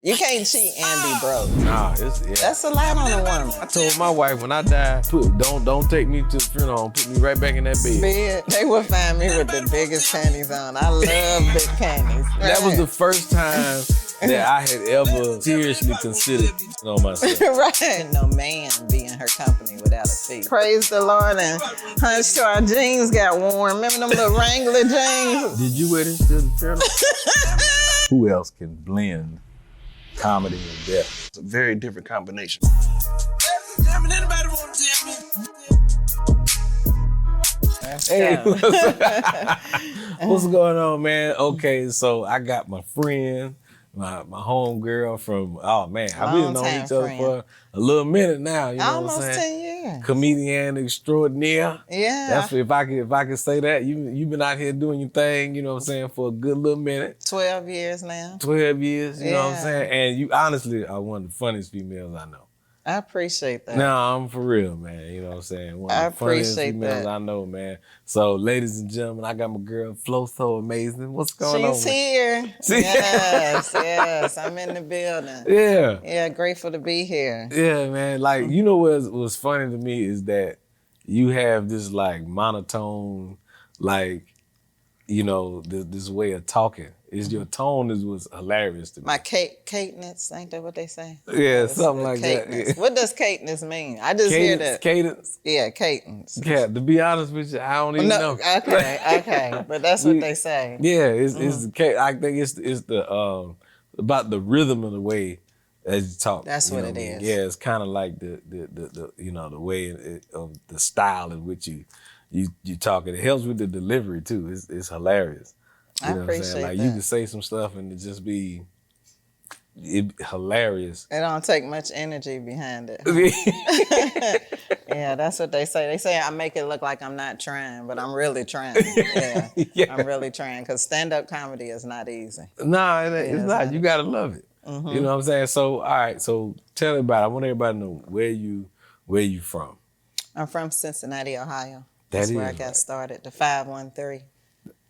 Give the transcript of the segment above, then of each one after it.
You can't cheat and be broke. Nah, That's a lot on a woman. I told my wife when I die, don't take me to the funeral. Put me right back in that bed. They will find me with the biggest panties on. I love big panties. That was the first time that I had ever seriously considered on myself. Right. No man be in her company without a fee. Praise the Lord and hunch till our jeans got warm. Remember them little Wrangler jeans? Did you wear this to the funeral? Who else can blend comedy and death? It's a very different combination. Hey, what's going on, man? Okay, so I got my friend, my home girl from, oh man, I've been known each other for a little minute now, you know Almost what I'm saying? 10 years. Comedian extraordinaire. Yeah. That's if I could say that. You've been out here doing your thing, you know what I'm saying, for a good little minute. 12 years now. 12 years, you know what I'm saying? And you honestly are one of the funniest females I know. I appreciate that. No, I'm for real, man. You know what I'm saying? One I of the funniest appreciate females that. I know, man. So, ladies and gentlemen, I got my girl Flo So Amazing. What's going on? She's here. See? Yes, I'm in the building. Yeah. Yeah, grateful to be here. Yeah, man. Like, you know what's funny to me is that you have this like monotone, like, you know, this way of talking. Your tone was hilarious to me. My cadeness, ain't that what they say? Yeah, It's something the like cadence. that. What does cadeness mean? I just hear that. Cadence. Yeah, cadence. Yeah, to be honest with you, I don't even know. Okay, but that's what they say. Yeah, it's the I think it's the about the rhythm of the way as you talk. That's what know it what I mean? is. Yeah, it's kind of like the you know the way of the style in which you talk. It helps with the delivery too. It's hilarious. You know what I'm saying? Like that. you can say some stuff and it just be hilarious. It don't take much energy behind it. Yeah, that's what they say. They say I make it look like I'm not trying, but I'm really trying. Yeah, Yeah. I'm really trying because stand-up comedy is not easy. No, it's not. You gotta love it. Mm-hmm. You know what I'm saying? So all right, so tell everybody. I want everybody to know where you from. I'm from Cincinnati, Ohio. That's where I got started. The 513.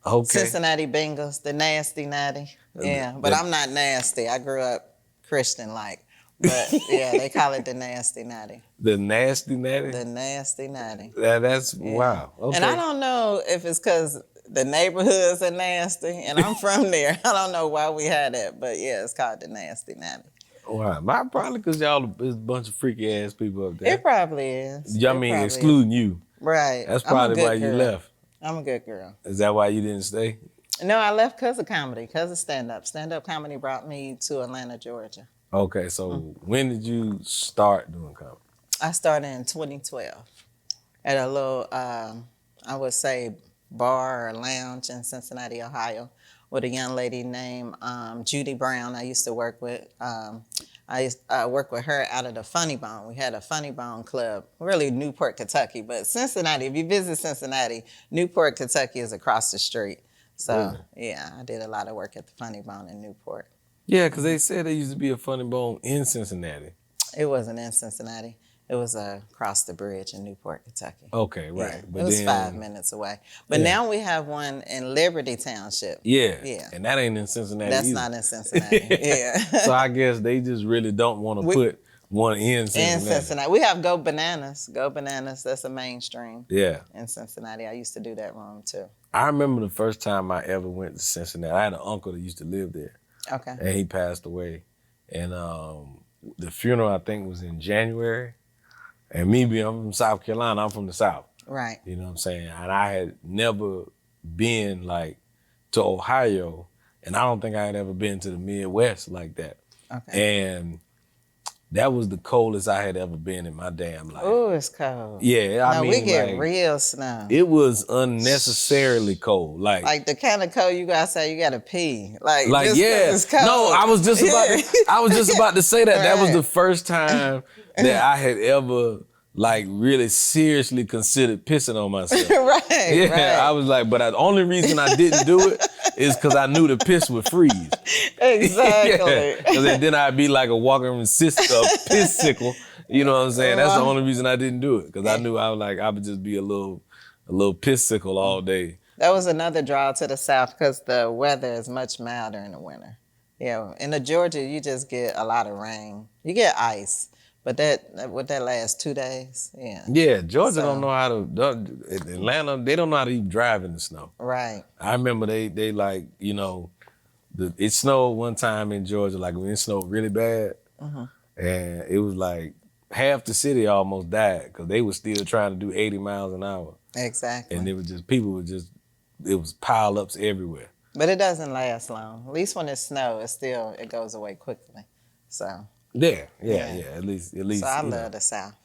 Okay. Cincinnati Bengals, the nasty natty. Yeah, but I'm not nasty. I grew up Christian-like. But yeah, they call it the nasty natty. The nasty natty? The nasty natty. That's wow. Okay. And I don't know if it's because the neighborhoods are nasty, and I'm from there. I don't know why we had that, but yeah, it's called the nasty natty. Wow. Probably because y'all is a bunch of freaky ass people up there. It probably is. I mean, excluding you. Right. That's probably why you left. I'm a good girl. Is that why you didn't stay? No, I left because of comedy, because of stand-up. Stand-up comedy brought me to Atlanta, Georgia. Okay, so when did you start doing comedy? I started in 2012 at a little, I would say, bar or lounge in Cincinnati, Ohio, with a young lady named Judy Brown I used to work with. I worked with her out of the Funny Bone. We had a Funny Bone club, really Newport, Kentucky. But Cincinnati, if you visit Cincinnati, Newport, Kentucky is across the street. So, yeah, I did a lot of work at the Funny Bone in Newport. Yeah, because they said there used to be a Funny Bone in Cincinnati. It wasn't in Cincinnati. It was across the bridge in Newport, Kentucky. Okay, right. Yeah, but it was then, 5 minutes away. But now we have one in Liberty Township. Yeah. Yeah. And that ain't in Cincinnati That's either. not in Cincinnati. Yeah. So I guess they just really don't want to put one in Cincinnati. In Cincinnati. We have Go Bananas. Go Bananas, that's a mainstream. Yeah. In Cincinnati. I used to do that room too. I remember the first time I ever went to Cincinnati. I had an uncle that used to live there. Okay. And he passed away. And the funeral, I think, was in January. And me being, I'm from South Carolina, I'm from the South. Right. You know what I'm saying? And I had never been, like, to Ohio, and I don't think I had ever been to the Midwest like that. Okay. And that was the coldest I had ever been in my damn life. Oh, it's cold. Yeah, I mean, we get like, real snow. it was unnecessarily cold. Like the kind of cold you gotta say you gotta pee. Like yeah. It's cold. No, I was just about to say that. Right. That was the first time that I had ever like really seriously considered pissing on myself. Right. Yeah, right. I was like, but the only reason I didn't do it is because I knew the piss would freeze. Exactly. Because then I'd be like a walking piss sickle. You know what I'm saying? That's the only reason I didn't do it. Because I knew I would just be a little piss sickle all day. That was another draw to the South because the weather is much milder in the winter. Yeah, in the Georgia, you just get a lot of rain. You get ice, but that lasts 2 days. Yeah. Yeah, Georgia don't So know how to. Atlanta, they don't know how to even drive in the snow. right. I remember they like, it snowed one time in Georgia, like when it snowed really bad, and it was like half the city almost died because they were still trying to do 80 miles an hour, Exactly. and it was just it was pile-ups everywhere. But it doesn't last long. At least when it snows, it goes away quickly. So Yeah. Yeah. At least. so I love the South.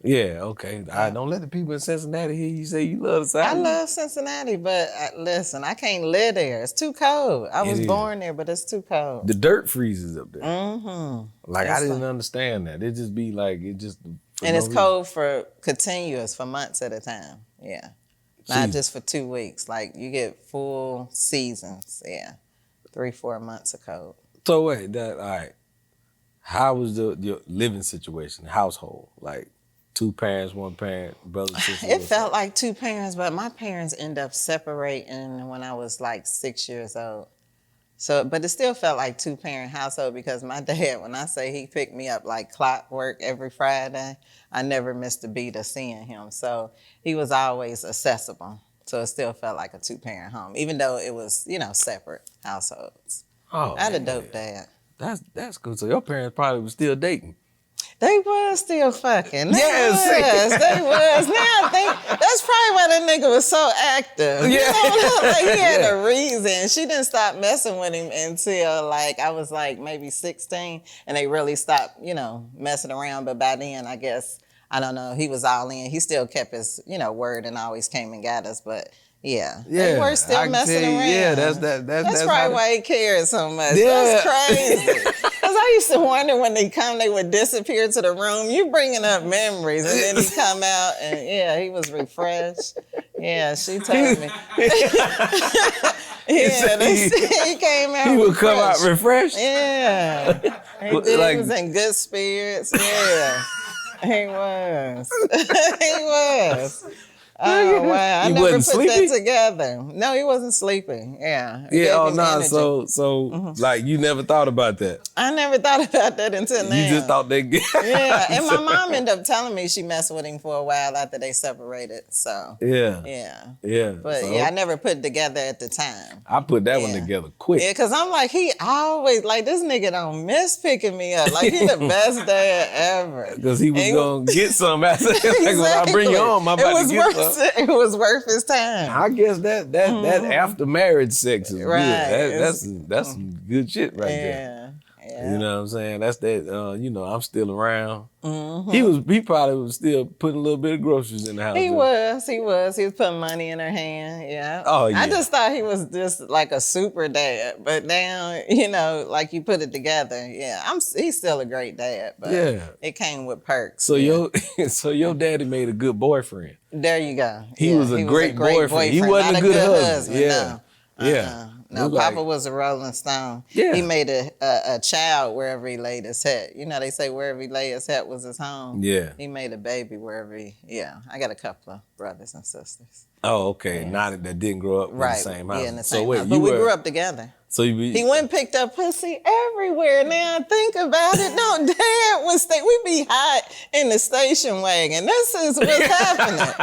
Yeah, okay. I don't let the people in Cincinnati hear you say you love the South. I love Cincinnati, but listen, I can't live there. It's too cold. I was is. born there, but it's too cold. The dirt freezes up there. Like I It's didn't understand that. It just be like for And no it's reason. cold for continuous for months at a time. Yeah. Not Jeez. just for 2 weeks. Like you get full seasons. Yeah. 3-4 months of cold. So wait, all right. How was your living situation, household? Like 2 parents, 1 parent, brothers, sisters? It felt like 2 parents, but my parents ended up separating when I was like 6 years old. So, but it still felt like 2-parent household because my dad, when I say he picked me up like clockwork every Friday, I never missed a beat of seeing him. So he was always accessible. So it still felt like a 2-parent home, even though it was, separate households. Oh, I had a man. dope dad. That's good. So your parents probably was still dating. They was still fucking. Yes. They was. Now I think that's probably why that nigga was so active. Yeah. Like he had a reason. She didn't stop messing with him until like I was like maybe 16, and they really stopped, messing around. But by then, I guess I don't know. He was all in. He still kept his, word and always came and got us. But yeah, they were still I can messing tell you, around. Yeah, that's That's how probably why he cared so much. Yeah. That's crazy. Because I used to wonder when they come, they would disappear to the room. You bringing up memories, and then he come out, and yeah, he was refreshed. Yeah, she told me. He came out. He would come out refreshed. refreshed. Yeah, he did. Like- He was in good spirits. Yeah, he was. He was. Oh wow! I He never wasn't put sleepy? that together. No, he wasn't sleeping. Yeah. It Yeah. gave Oh him no. energy. So like you never thought about that. I never thought about that until now. You just thought they. Yeah, and my mom ended up telling me she messed with him for a while after they separated. So Yeah. yeah. But So, I never put it together at the time. I put that one Yeah. together quick. Yeah, cause I'm like, he always like this nigga don't miss picking me up. Like he the best dad ever. Because he was And gonna get some after. Like when I bring you home, I'm about to get some. It was worth his time. I guess that after marriage sex is Right. good. That's some good shit right there. Yeah. You know what I'm saying? That's that. I'm still around. He probably was still putting a little bit of groceries in the house. He was putting money in her hand. Yeah. Oh, yeah. I just thought he was just like a super dad, but now like you put it together. Yeah, he's still a great dad, but Yeah. it came with perks. So yeah. your daddy made a good boyfriend. There you go. He was a great boyfriend. He wasn't Not a good husband. Yeah. No. Yeah. No, Look like- Papa was a Rolling Stone. Yeah. He made a child wherever he laid his head. They say wherever he laid his head was his home. Yeah. He made a baby wherever I got a couple of brothers and sisters. Oh, okay. Yeah. Not that didn't grow up in the same house. Yeah, in the So same wait, house. But you we were- grew up together. So He went and picked up pussy everywhere. Now I think about it. No, Dad was we be hot in the station wagon. This is what's happening.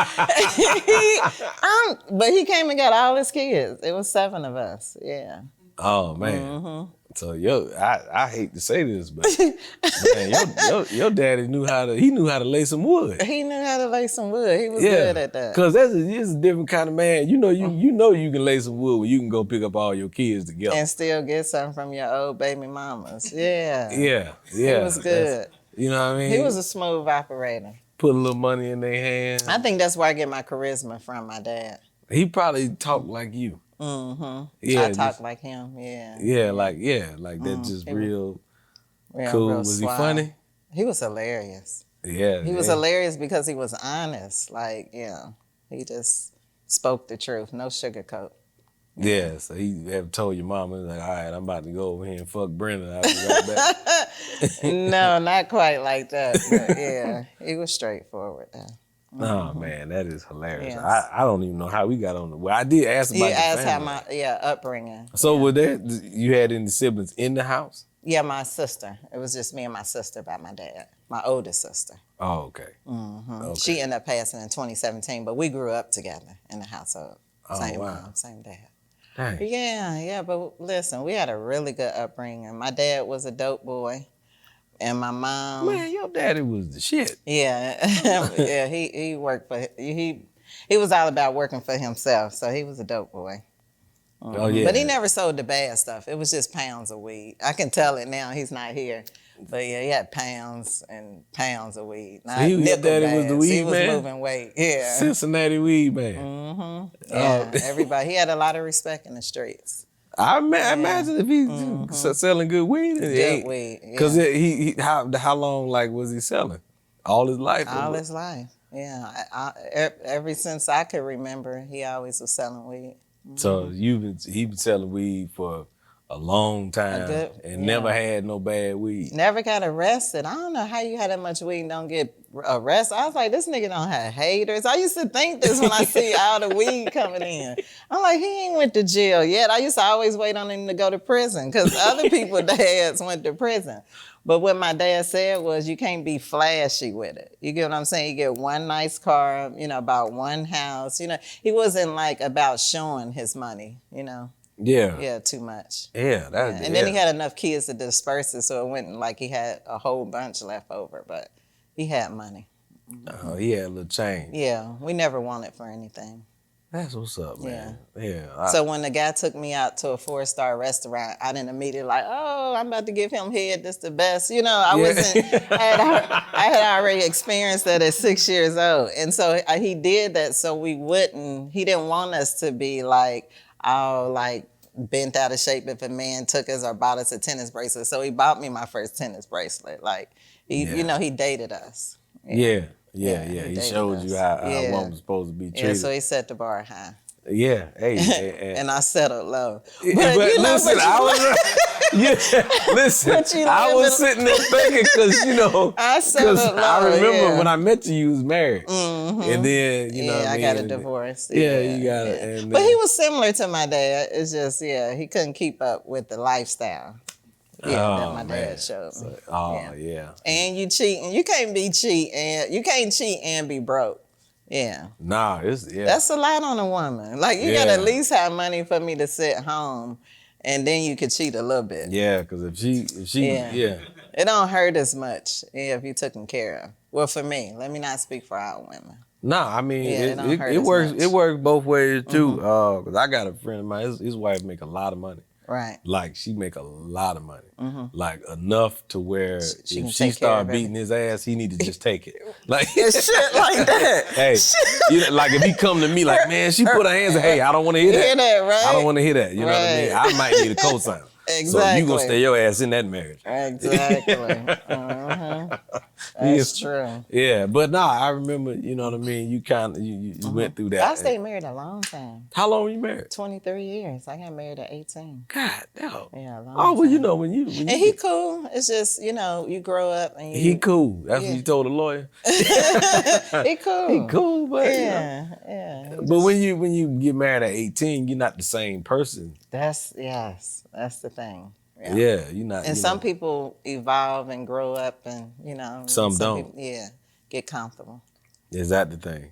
But he came and got all his kids. It was 7 of us. Yeah. Oh man. So I hate to say this, but man, your daddy knew how to lay some wood. He knew how to lay some wood. He was good at that. Cause he's a different kind of man. You know you can lay some wood when you can go pick up all your kids together. And still get something from your old baby mamas. Yeah. Yeah. He was good. You know what I mean? He was a smooth operator. Put a little money in their hand. I think that's where I get my charisma from, my dad. He probably talked like you. Yeah, I talk like him, yeah. Yeah, like that just real cool. Real Was suave. he funny? He was hilarious. Yeah. He was hilarious because he was honest. Like, he just spoke the truth, no sugarcoat. Yeah, so he have told your mama, like, all right, I'm about to go over here and fuck Brenda. I'll be right back. No, not quite like that. But yeah, he was straightforward though. Oh man, that is hilarious. Yes. I don't even know how we got on the. Well, I did ask about You the asked how family. my upbringing. So with that, you had any siblings in the house? Yeah, my sister. It was just me and my sister by my dad, my oldest sister. Oh, okay. Okay. She ended up passing in 2017, but we grew up together in the household. Oh, Same wow. mom, same dad. Dang. Yeah, but listen, we had a really good upbringing. My dad was a dope boy, and my mom. Man, your daddy was the shit. Yeah, yeah. He worked for he was all about working for himself. So he was a dope boy. Oh yeah. But he never sold the bad stuff. It was just pounds of weed. I can tell it now. He's not here. But yeah, he had pounds and pounds of weed. Not So your nickel daddy was bags. the weed He was man? moving weight. Yeah. Cincinnati weed man. Yeah. Everybody. He had a lot of respect in the streets. I imagine if he's selling good weed. Good weed. Because how long like was he selling? All his life. All his life. Yeah. Ever since I could remember, he always was selling weed. So he been selling weed for a long time never had no bad weed. Never got arrested. I don't know how you had that much weed and don't get arrested. I was like, this nigga don't have haters. I used to think this when I see all the weed coming in. I'm like, he ain't went to jail yet. I used to always wait on him to go to prison because other people dads went to prison. But what my dad said was you can't be flashy with it. You get what I'm saying? You get one nice car, about one house. He wasn't like about showing his money, Yeah. Yeah, too much. Yeah. And then he had enough kids to disperse it, so it wasn't like he had a whole bunch left over, but he had money. Oh, he had a little change. Yeah, we never wanted for anything. That's what's up, man. Yeah. So when the guy took me out to a 4-star restaurant, I didn't immediately like, oh, I'm about to give him head. This the best. I wasn't. I had already experienced that at 6 years old, and so he did that so we wouldn't. He didn't want us to be like, oh, like bent out of shape if a man took us or bought us a tennis bracelet. So he bought me my first tennis bracelet. Like he dated us. Yeah. He showed you how a woman's supposed to be treated. Yeah, so he set the bar high. Yeah, hey. And I settled low. But listen, I was sitting there thinking because I remember when I met you was married, and then I got a divorce. Yeah, you got it. But he was similar to my dad. It's just he couldn't keep up with the lifestyle. That my dad showed me. Yeah. And you cheating. You can't cheat and be broke. Yeah. Nah, That's a lot on a woman. Like you gotta at least have money for me to sit home, and then you could cheat a little bit. Yeah, because if she it don't hurt as much if you're taken care of. Well, for me, let me not speak for our women. Nah, I mean it works. much. It works both ways too. Because I got a friend of mine. His wife make a lot of money. Right. Like she make a lot of money. Like enough to where if she take start beating his ass, he need to just take it. Like It's shit like that. Hey, like if he come to me like, man, she put her hands. Hey, I don't want to hear that. Hear that, right? I don't want to hear that. You know what I mean? I might need a cosign. Exactly. So you gonna stay your ass in that marriage. Exactly. That's true. Yeah, but nah, I remember. You know what I mean? You kind of you went through that. I stayed married a long time. How long were you married? 23 years. I got married at 18. God damn. Yeah, a long Oh well, time. when you And he cool. It's just you grow up and he cool. That's what you told the lawyer. He cool. He cool, but yeah. But when you get married at 18, you're not the same person. That's the thing. Yeah, you're not. And some people evolve and grow up, and Some don't. People, get comfortable. Is that the thing?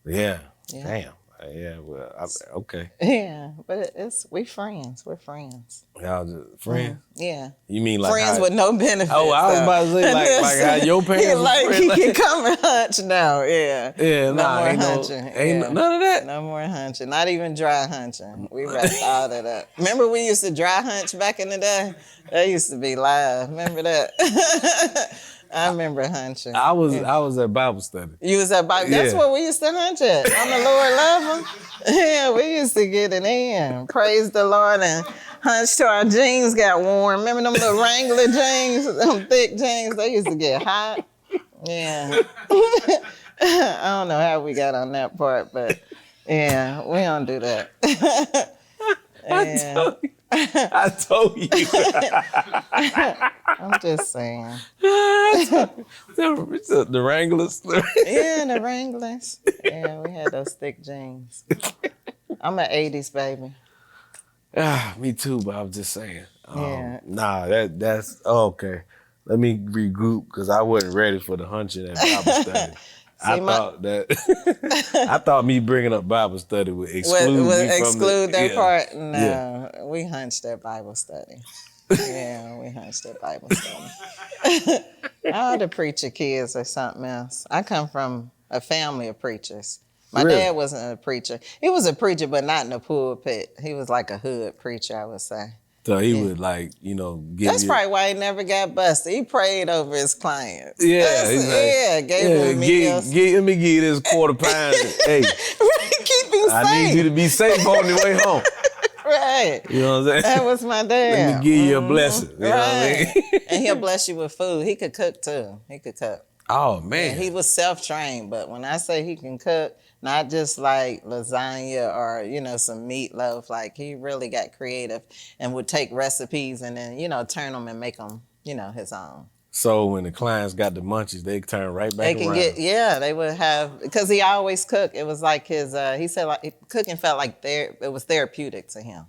Yeah. Yeah. Damn. Yeah. Well, okay. Yeah, but we friends. We're friends. Y'all just friends. Yeah. You mean like friends with no benefits? Oh, I was about to say like how your parents. He can come and hunch now. Yeah. Yeah. No more ain't hunching. Ain't none of that. No more hunching. Not even dry hunching. We wrapped all that up. Remember we used to dry hunch back in the day? That used to be live. Remember that? I remember hunching. I was at Bible study. You was at Bible. That's where we used to hunch at on the lower level. Yeah, we used to get it in. Praise the Lord and hunch till our jeans got warm. Remember them little Wrangler jeans, them thick jeans? They used to get hot. Yeah. I don't know how we got on that part, but yeah, we don't do that. I told you. I told you. I'm just saying. The Wranglers. Yeah, the Wranglers. Yeah, we had those thick jeans. I'm an 80s baby. Me too, but I was just saying. Yeah. Nah, that's okay. Let me regroup because I wasn't ready for the hunching at Bible study. I thought me bringing up Bible study would exclude me from exclude that part. No, Yeah. we hunched that Bible study. Yeah, we hunched that Bible study. All the preacher kids or something else. I come from a family of preachers. My Really? dad wasn't a preacher. He was a preacher, but not in the pulpit. He was like a hood preacher, I would say. So he would like, give That's you. probably why he never got busted. He prayed over his clients. Yeah, he's like, gave him meals. Let me give you this quarter pound. Hey, keep him safe. I need you to be safe on the way home. Right. You know what I'm saying? That was my dad. Let me give you a blessing. You know what I mean? And he'll bless you with food. He could cook too. He could cook. Oh, man. And he was self-trained, but when I say he can cook, not just like lasagna or, some meatloaf, like he really got creative and would take recipes and then, turn them and make them, his own. So when the clients got the munchies, they turn right back around. They would have, because he always cooked. It was like he said like cooking felt like it was therapeutic to him.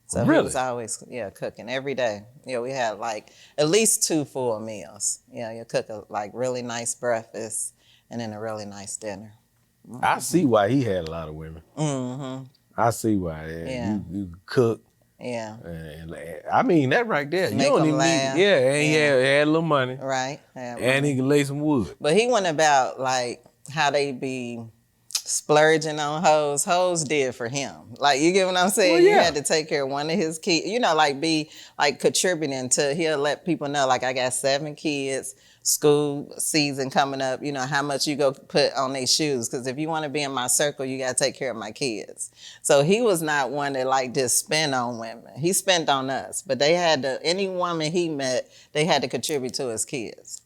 So really? He was always, cooking every day. We had like at least 2 full meals. You cook a like really nice breakfast and then a really nice dinner. Mm-hmm. I see why he had a lot of women. Mm-hmm. I see why. Yeah. You cook. Yeah. And I mean, that right there. Make you don't them even laugh. need, and he had a little money. Right. And he can lay some wood. But he went about like how they be splurging on hoes. Hoes did for him. Like, you get what I'm saying? Well, yeah. You had to take care of one of his kids. Like be like contributing to, he'll let people know, like, I got 7 kids, school season coming up, how much you go put on their shoes. Because if you want to be in my circle, you got to take care of my kids. So he was not one that like just spend on women. He spent on us. But they had to, any woman he met, they had to contribute to his kids.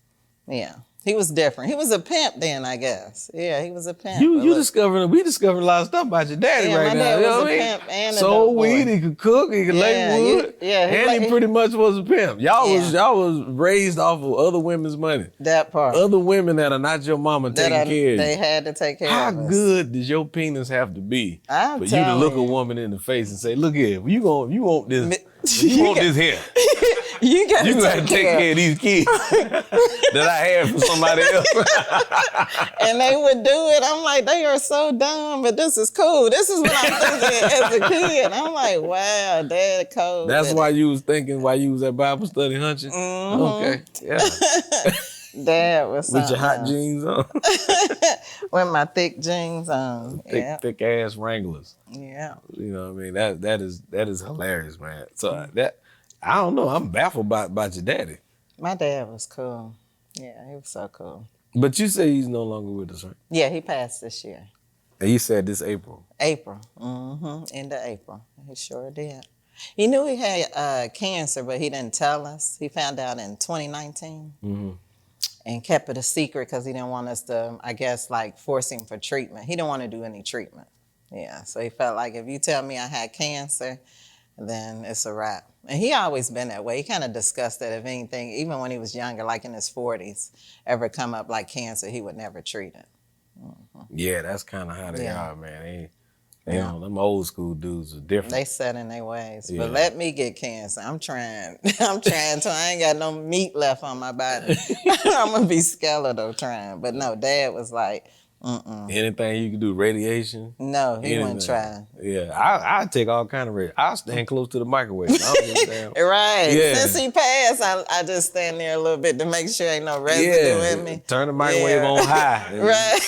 Yeah. He was different. He was a pimp then, I guess. Yeah, he was a pimp. We discovering a lot of stuff about your daddy right now. My dad you know was what a I mean? pimp and a Sold dope boy. weed, he could cook, he could lay wood. And he pretty much was a pimp. Y'all was raised off of other women's money. That part. Other women that are not your mama taking care of you. They had to take care How of us. How good does your penis have to be for you to look a woman in the face and say, look here, you want this here. You got to take care of these kids that I had from somebody else. And they would do it. I'm like, they are so dumb, but this is cool. This is what I'm thinking as a kid. I'm like, wow, Dad cold. That's why you was thinking while you was at Bible study hunching? Mm-hmm. Okay, yeah. Dad was with your hot jeans on. With my thick jeans on. Thick ass Wranglers. Yeah. You know what I mean? That is hilarious, man. So I don't know. I'm baffled about your daddy. My dad was cool. Yeah, he was so cool. But you say he's no longer with us, right? Yeah, he passed this year. And you said this April. April. Mm-hmm. End of April. He sure did. He knew he had cancer, but he didn't tell us. He found out in 2019 and kept it a secret because he didn't want us to, I guess, like force him for treatment. He didn't want to do any treatment. Yeah, so he felt like if you tell me I had cancer, then it's a wrap. And he always been that way. He kind of discussed that if anything, even when he was younger, like in his 40s, ever come up like cancer, he would never treat it. Mm-hmm. Yeah, that's kind of how they are, man. They don't, them old school dudes are different. They set in their ways. Yeah. But let me get cancer. I'm trying to. I ain't got no meat left on my body. I'm going to be skeletal trying. But no, Dad was like, anything you can do, radiation? No, he wouldn't try. Yeah, I take all kind of radiation. I'll stand close to the microwave. I don't give a damn. Right. Yeah. Since he passed, I just stand there a little bit to make sure ain't no residue in me. Turn the microwave on high. Right.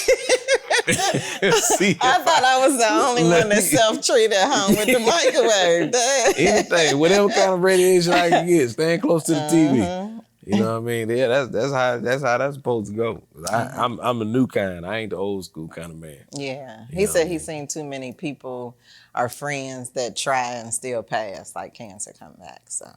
See, I thought I was the only one that self-treated at home with the microwave. Anything, whatever kind of radiation I can get, stand close to the TV. You know what I mean? Yeah, that's how that's supposed to go. I'm a new kind. I ain't the old school kind of man. Yeah. He said he's seen too many people or friends that try and still pass, like cancer come back. So,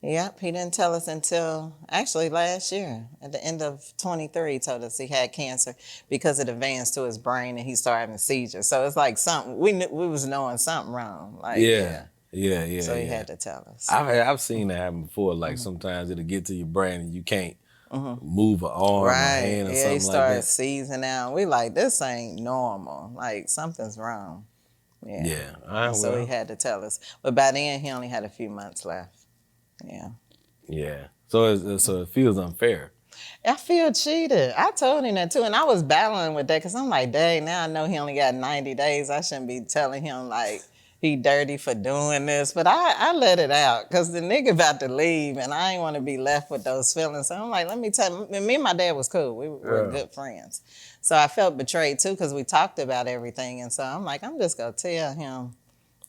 yep, he didn't tell us until actually last year. At the end of 23, he told us he had cancer because it advanced to his brain and he started having seizures. So it's like something, we was knowing something wrong. Like, Yeah. Yeah, yeah, So he yeah. had to tell us. I've seen that happen before. Like sometimes it'll get to your brain and you can't move an arm or Right. hand or Yeah, he something like started that. seizing out. We like, this ain't normal. Like, something's wrong. Yeah. Yeah. And so he had to tell us. But by then, he only had a few months left. Yeah. Yeah. So it feels unfair. I feel cheated. I told him that too. And I was battling with that because I'm like, dang, now I know he only got 90 days. I shouldn't be telling him like he dirty for doing this. But I let it out because the nigga about to leave and I ain't want to be left with those feelings. So I'm like, let me tell him. Me and my dad was cool. We were good friends. So I felt betrayed too because we talked about everything. And so I'm like, I'm just going to tell him,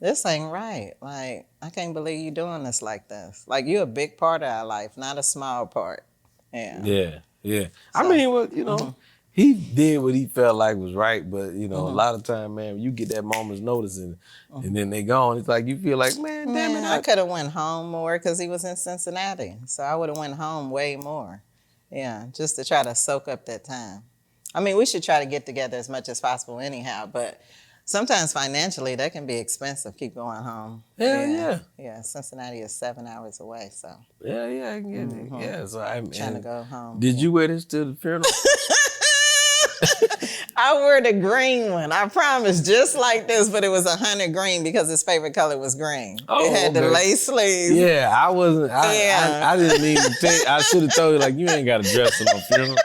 this ain't right. Like, I can't believe you doing this like this. Like, you're a big part of our life, not a small part. Yeah. Yeah. Yeah. So, I mean, well, he did what he felt like was right, but a lot of time, man, you get that moment's notice and then they gone. It's like you feel like, man, damn it. I could have went home more because he was in Cincinnati. So I would have went home way more. Yeah, just to try to soak up that time. I mean, we should try to get together as much as possible anyhow, but sometimes financially that can be expensive, keep going home. Yeah. Yeah, Cincinnati is 7 hours away, so. Yeah, I get it. Yeah, so I'm trying to go home. Did you wear this to the funeral? I wore the green one. I promise, just like this, but it was 100 green because his favorite color was green. It had the lace sleeves. Yeah, I wasn't. I didn't even think. I should have told you, like, you ain't got to dress for no funeral.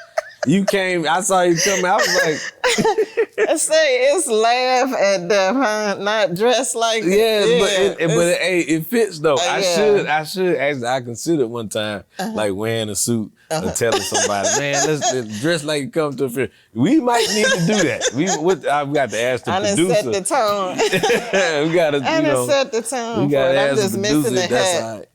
You came. I saw you come out. I was like, I say it's laugh at them, huh? Not dressed like but hey, it fits though. I should actually. I considered one time like wearing a suit or telling somebody, man, let's dress like you come to a funeral. We might need to do that. I've got to ask the producer. I done set the tone. We got to, I done set the tone. We got to ask I'm just the producer missing the if that's hat. all right.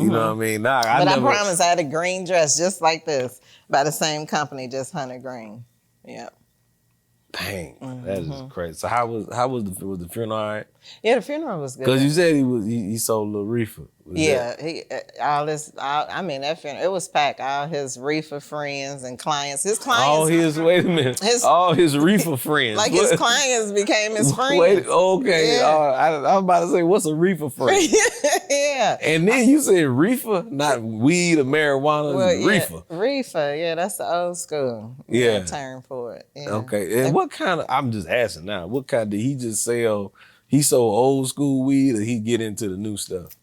You know what I mean? Nah, But I promise I had a green dress just like this by the same company, just 100 green. Yeah. Dang, that is crazy. So how was the funeral all right? Yeah, the funeral was good. Because you said he sold a little reefer. That funeral, it was packed. All his reefer friends and clients. His clients. Wait a minute. All his reefer friends. Like his clients became his friends. Wait, okay. Yeah. I was about to say, what's a reefer friend? Yeah. And then you said reefer, not weed or marijuana, reefer. Reefer, yeah, that's the old school term for it. Yeah. Okay. And what kind of, I'm just asking now, what kind did he just sell? He sold old school weed or he get into the new stuff?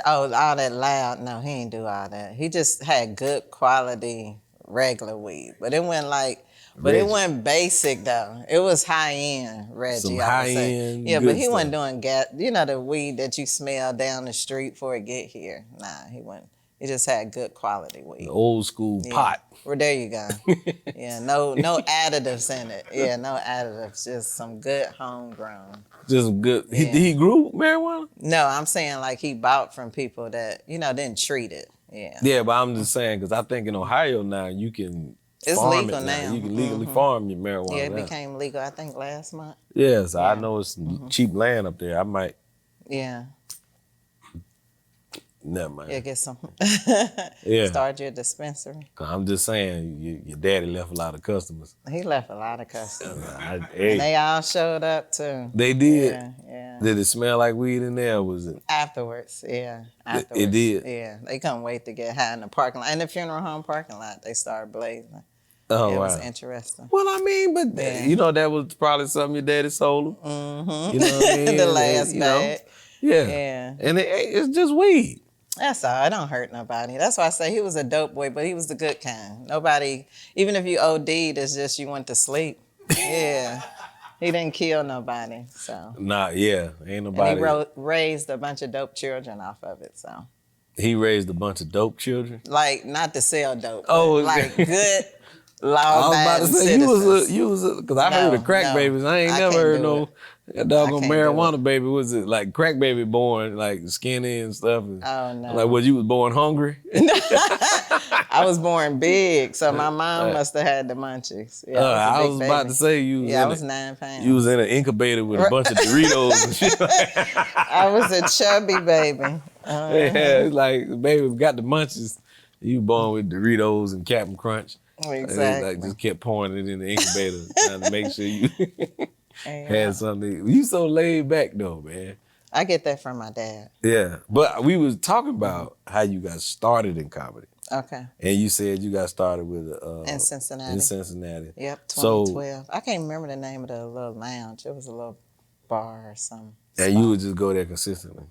All that loud. No, he ain't do all that. He just had good quality regular weed. But it wasn't it wasn't basic though. It was high end Reggie. Some high end. Yeah, but he wasn't doing gas. You know the weed that you smell down the street before it get here. Nah, he wasn't. He just had good quality weed. The old school pot. Well, there you go. Yeah, no additives in it. Yeah, no additives. Just some good homegrown. Just good. Yeah. He grew marijuana? No, I'm saying like he bought from people that, didn't treat it. Yeah. Yeah, but I'm just saying, because I think in Ohio now you can It's farm legal it now. You can legally farm your marijuana. Yeah, it became legal, I think, last month. Yes, I know it's cheap land up there. I might. Yeah. Never mind. Yeah, get some. Yeah. Start your dispensary. I'm just saying, your daddy left a lot of customers. He left a lot of customers. And they all showed up too. They did? Yeah. Did it smell like weed in there or was it? Afterwards, yeah. It did? Yeah. They couldn't wait to get high in the parking lot. In the funeral home parking lot, they started blazing. Oh, It wow. was interesting. Well, I mean, but that was probably something your daddy sold him. Mm-hmm. You know what I mean? The last bag. Yeah. And it's just weed. That's all. It don't hurt nobody. That's why I say he was a dope boy, but he was the good kind. Nobody, even if you OD'd, it's just you went to sleep. Yeah. He didn't kill nobody, so. Nah, yeah. Ain't nobody. And he raised a bunch of dope children off of it, so. He raised a bunch of dope children? Like, not to sell dope. Oh, like good, law-abiding citizens. You was because I heard of crack babies. I ain't never heard no doggone marijuana baby. Was it like crack baby born like skinny and stuff? Oh, no. Like, you was born hungry? I was born big, so my mom must have had the munchies. Yeah, I was about to say you was I was 9 pounds. You was in an incubator with a bunch of Doritos and shit. I was a chubby baby. Yeah, it's like, baby got the munchies. You born with Doritos and Captain Crunch. Exactly. Like just kept pouring it in the incubator, trying to make sure you had something. You so laid back though, man. I get that from my dad. Yeah, but we was talking about how you got started in comedy, Okay. and you said you got started with In Cincinnati. in Cincinnati. Yep, So 2012. I can't remember the name of the little lounge. It was a little bar or something. and you would just go there consistently.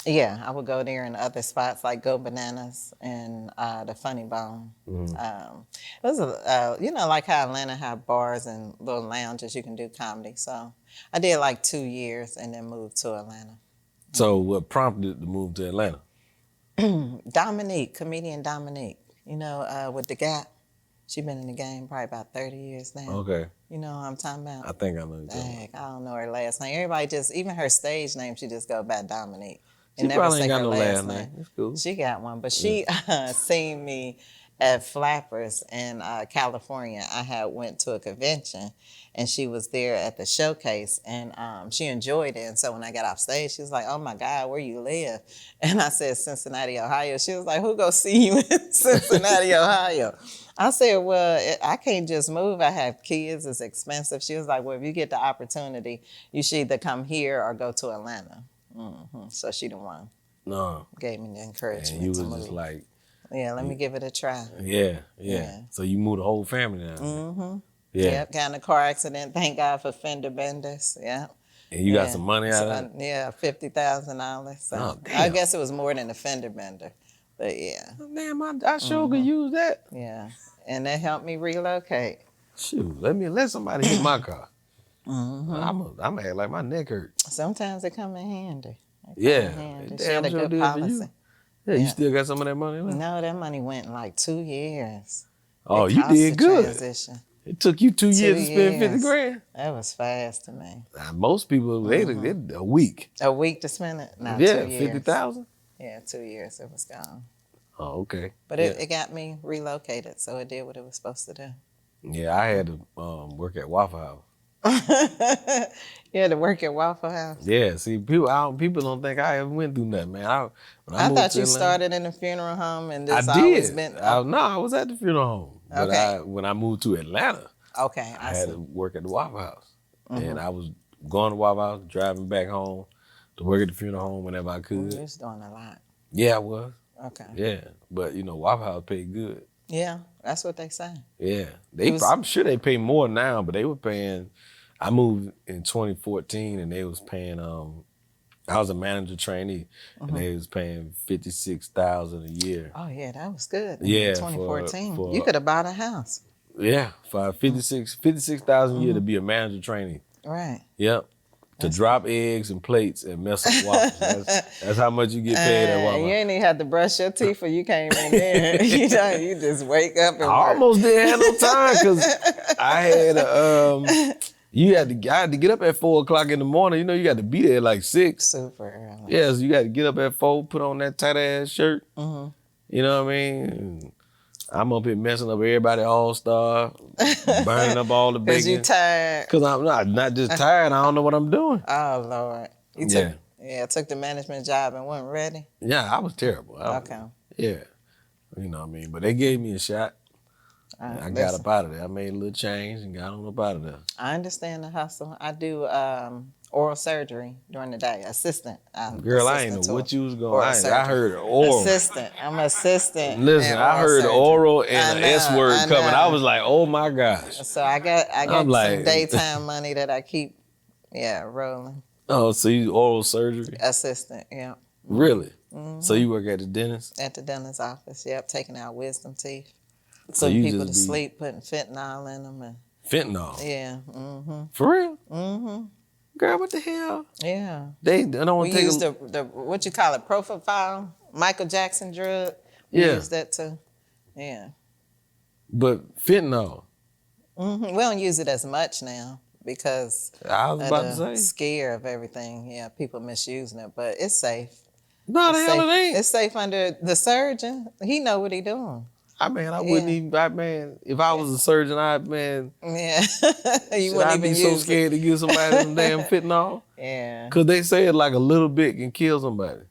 Yeah, I would go there in other spots like Go Bananas and the Funny Bone. It was like how Atlanta have bars and little lounges you can do comedy. So I did like 2 years and then moved to Atlanta. So what prompted the move to Atlanta? Dominique, comedian Dominique, with the Gap. She been in the game probably about 30 years now. Okay, You know what I'm talking about? I think I know you. Dang, I don't know her last name. Everybody even her stage name, she just go by Dominique. She probably ain't got no last name. It's cool. She got one, but she seen me at Flappers in California. I had went to a convention, and she was there at the showcase, and she enjoyed it. And so when I got off stage, she was like, "Oh my God, where you live?" And I said, "Cincinnati, Ohio." She was like, "Who go see you in Cincinnati, Ohio?" I said, "Well, I can't just move. I have kids. It's expensive." She was like, "Well, if you get the opportunity, you should either come here or go to Atlanta." So she the one gave me the encouragement and you to was move. just like, Yeah, let me give it a try. yeah. So you moved the whole family down. Yeah. Yep, got in a car accident. Thank God for fender benders. Yeah. And you got some money out of it? Yeah, $50,000. So Oh, damn. I guess it was more than a fender bender. But yeah. Damn, I sure could use that. Yeah. And that helped me relocate. Shoot, let somebody hit my car. I'm act like my neck hurt. Sometimes it come in handy. Yeah. She Damn had a sure good did for you. policy. Yeah, you still got some of that money left? No, that money went in like 2 years. Oh, It you cost did the good. Transition. It took you 2 years to 2 spend 50 years. grand? That was fast to me. Nah, most people, they a week. A week to spend it? No, Yeah, 2 years. 50,000? Yeah, 2 years it was gone. Oh, okay. But it got me relocated, so it did what it was supposed to do. Yeah, I had to work at Waffle House. You had to work at Waffle House. Yeah, see, people don't think I ever went through nothing, man. I thought you started in a funeral home and this I always did. been. No, I was at the funeral home. But Okay. when I moved to Atlanta, Okay, I I had see. to work at the Waffle House. And I was going to Waffle House, driving back home to work at the funeral home whenever I could. You was doing a lot. Yeah, I was. Okay. Yeah, but Waffle House paid good. Yeah, that's what they say. Yeah, I'm sure they pay more now, but they were paying. I moved in 2014, and they was paying. I was a manager trainee, and they was paying $56,000 a year. Oh yeah, that was good. Yeah, 2014. for You could have bought a house. Yeah, for $56,000 a year to be a manager trainee. Right. Yep. To drop eggs and plates and mess up waffles. That's how much you get paid at Waffle You House. ain't even had to brush your teeth when you came in there. You just wake up and I work. almost didn't have no time because I had I had to get up at 4:00 in the morning. You got to be there at like 6. Super early. Yeah, so you got to get up at 4, put on that tight ass shirt. You know what I mean? And I'm up here messing up everybody all-star, burning up all the bacon. Because you tired. Because I'm not just tired, I don't know what I'm doing. Oh, Lord. You took the management job and wasn't ready? Yeah, I was terrible. Okay. Yeah. You know what I mean? But they gave me a shot. I got up out of there. I made a little change and got on up out of there. I understand the hustle. I do oral surgery during the day. Assistant. Girl, I ain't know what you was going. I heard oral. Assistant. I'm assistant. Listen, I heard surgery. oral and the S word coming. know. I was like, oh my gosh. So I got I'm like- some daytime money that I keep, rolling. Oh, so you oral surgery? Assistant, yeah. Really? So you work at the dentist? At the dentist's office, yep, taking out wisdom teeth. So Putting you people to just be sleep, putting fentanyl in them. And, fentanyl? yeah, For real? Girl, what the hell? yeah. They don't We take use the what you call it, propofol, Michael Jackson drug. We Yeah. use that too. Yeah. But fentanyl. We don't use it as much now because I was of about the to say. scare of everything. Yeah, people misusing it, but it's safe. No, the It's hell safe. it ain't. It's safe under the surgeon. He know what he doing. I wouldn't even, if I was a surgeon, Yeah. You should wouldn't I even be so use scared to give somebody some damn fentanyl? it. Yeah. Because they say it like a little bit can kill somebody.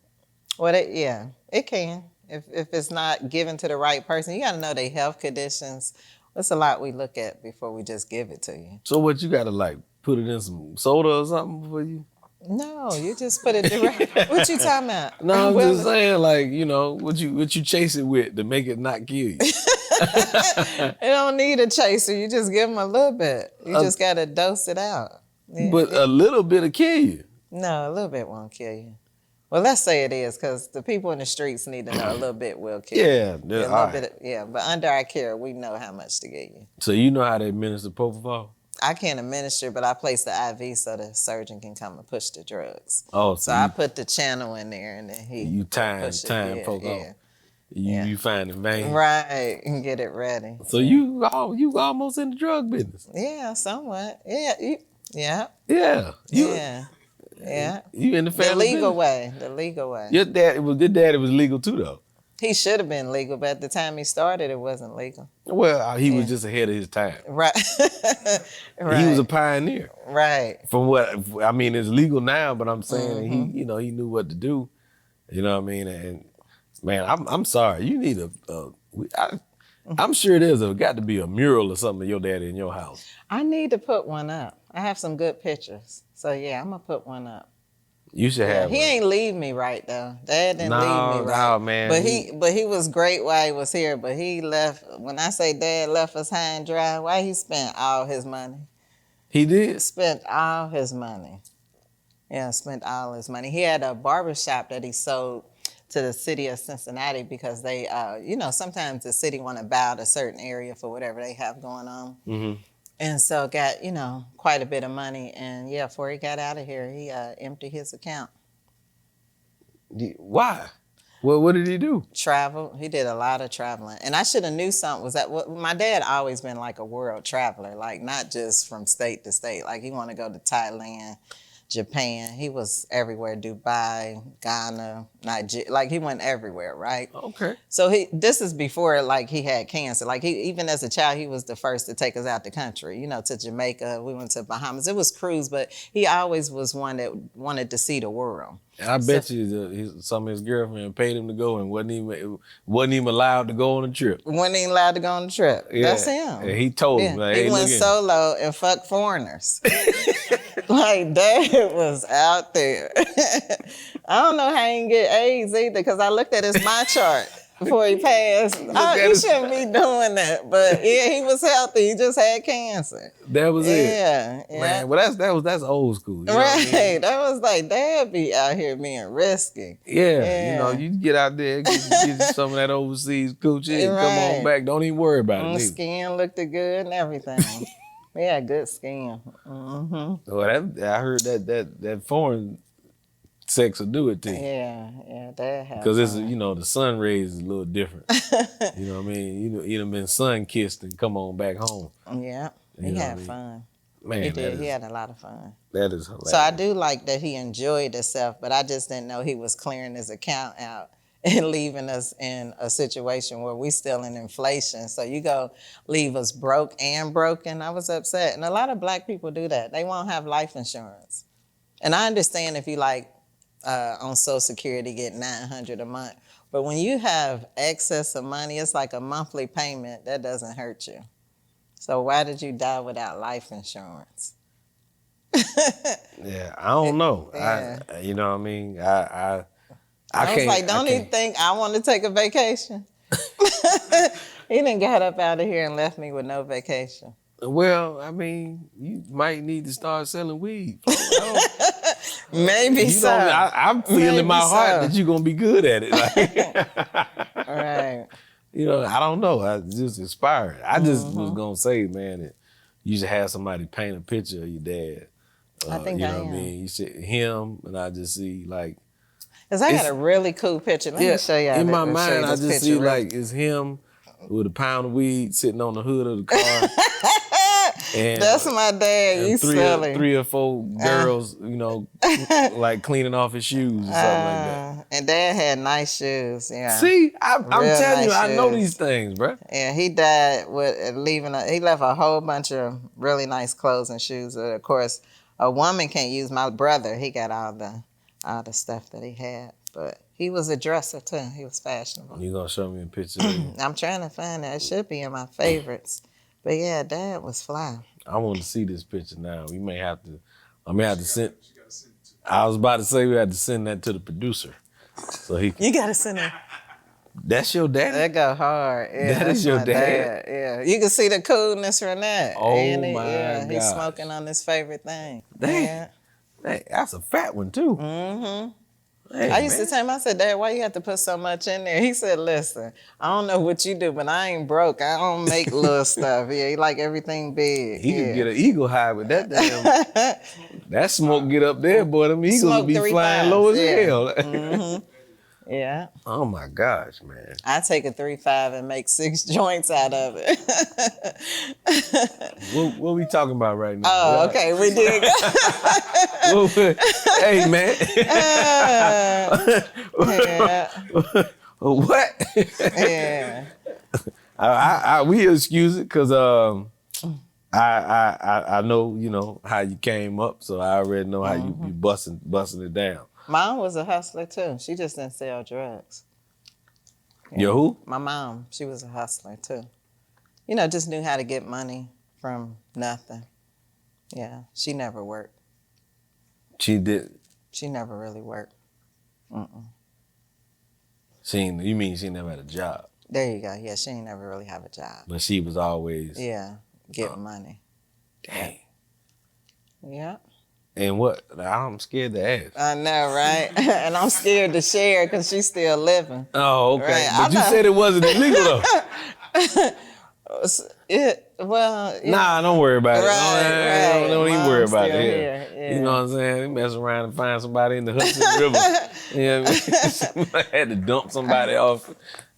Well, it can. If it's not given to the right person, you got to know their health conditions. That's a lot we look at before we just give it to you. So what, you got to like put it in some soda or something for you? No, you just put it direct. What you talking about? No, I'm Well, just saying, like, you know, what you chase it with to make it not kill you. you don't need a chaser. You just give them a little bit. You just got to dose it out. Yeah. But a little bit will kill you. No, a little bit won't kill you. Well, let's say it is, because the people in the streets need to know a little bit will kill you. Yeah, A little all right. bit, yeah. But under our care, we know how much to give you. So you know how they administer propofol? I can't administer, but I place the IV so the surgeon can come and push the drugs. Oh, So I put the channel in there, and then he push yeah, poke yeah. off. You find it vein. Right, and get it ready. So you almost in the drug business. Yeah, somewhat. Yeah, yeah, Yeah. yeah. You in the The family legal business. way. The legal way. Your daddy was legal too though. He should have been legal, but at the time he started, it wasn't legal. Well, he was just ahead of his time. Right. Right. He was a pioneer. Right. From what I mean, it's legal now, but I'm saying he knew what to do. You know what I mean? And man, I'm sorry. You need I'm sure there's got to be a mural or something of your daddy in your house. I need to put one up. I have some good pictures. So yeah, I'm gonna put one up. You should have. He ain't leave me right though. Dad didn't leave me right. No, man. But he was great while he was here. But he left. When I say Dad left us high and dry, why he spent all his money? He did. Spent all his money. Yeah, spent all his money. He had a barber shop that he sold to the city of Cincinnati because they, sometimes the city want to bow to a certain area for whatever they have going on. Mm-hmm. And so got, quite a bit of money. And yeah, before he got out of here, he emptied his account. Why? Well, what did he do? Travel. He did a lot of traveling. And I should have knew something was that my dad always been like a world traveler, like not just from state to state. Like he want to go to Thailand, Japan. He was everywhere, Dubai, Ghana, Nigeria. Like he went everywhere, right? Okay. So this is before like he had cancer. Like even as a child, he was the first to take us out the country, to Jamaica. We went to Bahamas. It was cruise, but he always was one that wanted to see the world. And I bet you some of his girlfriend paid him to go and wasn't even allowed to go on a trip. Wasn't even allowed to go on the trip. Yeah. That's him. And he told him. Like, he went solo and fucked foreigners. Like, Dad was out there. I don't know how he didn't get AIDS either, because I looked at his my chart before he passed. You shouldn't be doing that. But yeah, he was healthy. He just had cancer. That was it. Yeah. Man, well, that's old school. You know right. what I mean? That was like, Dad be out here being risky. Yeah. You get out there, get some of that overseas coochie, and come on back. Don't even worry about it. Skin looked good and everything. He had good skin. Mm-hmm. Well, I heard that foreign sex will do it to you. Yeah, Dad had. Because it's the sun rays is a little different. You know what I mean? You done been sun kissed and come on back home. Yeah, he had fun. Man, he did. He had a lot of fun. That is hilarious. So I do like that he enjoyed himself, but I just didn't know he was clearing his account out and leaving us in a situation where we still in inflation. So you go leave us broke and broken. I was upset. And a lot of Black people do that. They won't have life insurance. And I understand if you on Social Security get $900 a month. But when you have excess of money, it's like a monthly payment. That doesn't hurt you. So why did you die without life insurance? Yeah, I don't know. Yeah. You know what I mean? I was like, don't even think I want to take a vacation. He done got up out of here and left me with no vacation. Well, I mean, you might need to start selling weed. Maybe so. I'm feeling in my heart that you're going to be good at it. Right. I don't know. I just inspired. I just was going to say, man, that you should have somebody paint a picture of your dad. I think I am. What I mean? You see him, and I just see, like... Because I got a really cool picture. Let me show you. In my mind, I just see, like, it's him with a pound of weed sitting on the hood of the car. And, that's my dad. You silly. 3 or 4 girls, like cleaning off his shoes or something like that. And Dad had nice shoes. Yeah. See, I'm telling you, shoes. I know these things, bro. Yeah, he died with he left a whole bunch of really nice clothes and shoes. Of course, a woman can't use. My brother, he got all the stuff that he had, but he was a dresser too. He was fashionable. You gonna show me a picture? I'm trying to find it. It should be in my favorites. But yeah, Dad was fly. I want to see this picture now. I may have to send. I was about to say we had to send that to the producer. So he You gotta send her. That's your daddy? That go hard. Yeah, That that's is your my dad? Yeah, you can see the coolness from that. Oh And my he's gosh. smoking on his favorite thing. Dang. Yeah. Hey, that's a fat one too. Hey, I used to man. tell him, I said, Dad, why you have to put so much in there? He said, listen, I don't know what you do, but I ain't broke. I don't make little stuff. Yeah, he like everything big. He could Yeah. get an eagle high with that damn. That smoke get up there, boy. Them eagles Smoke would be 3 flying 5s. low as Yeah. hell. Yeah. Oh my gosh, man. I take a 3-5 and make 6 joints out of it. What we talking about right now? Oh, okay. We did. Hey, man. Yeah. What? Yeah. We excuse it because I know, you know, how you came up, so I already know how you busting it down. Mom was a hustler too. She just didn't sell drugs. Yeah. Your who? My mom, she was a hustler too. You know, just knew how to get money from nothing. Yeah, she never worked. She did. She never really worked. You mean she never had a job, There you go. Yeah, she ain't never really have a job. but she was always. Yeah, getting money. Dang. Yeah. And what? I'm scared to ask. I know, right? And I'm scared to share because she's still living. Oh, okay. Right, But I you know. said it wasn't illegal though. Yeah. Don't worry about it. Right. Don't even worry Mom's about still it. here, yeah. You know what I'm saying? You mess around and find somebody in the Hudson River. You know what I mean? Somebody had to dump somebody off.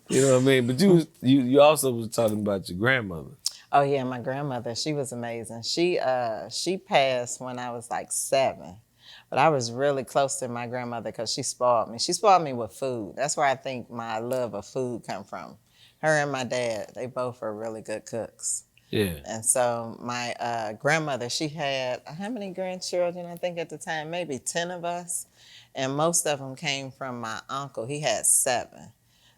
You know what I mean? But you also was talking about your grandmother. Oh yeah, my grandmother, she was amazing. She passed when I was like 7. But I was really close to my grandmother because she spoiled me. She spoiled me with food. That's where I think my love of food come from. Her and my dad, they both were really good cooks. Yeah. And so my grandmother, she had, how many grandchildren? I think at the time, maybe 10 of us. And most of them came from my uncle. He had 7.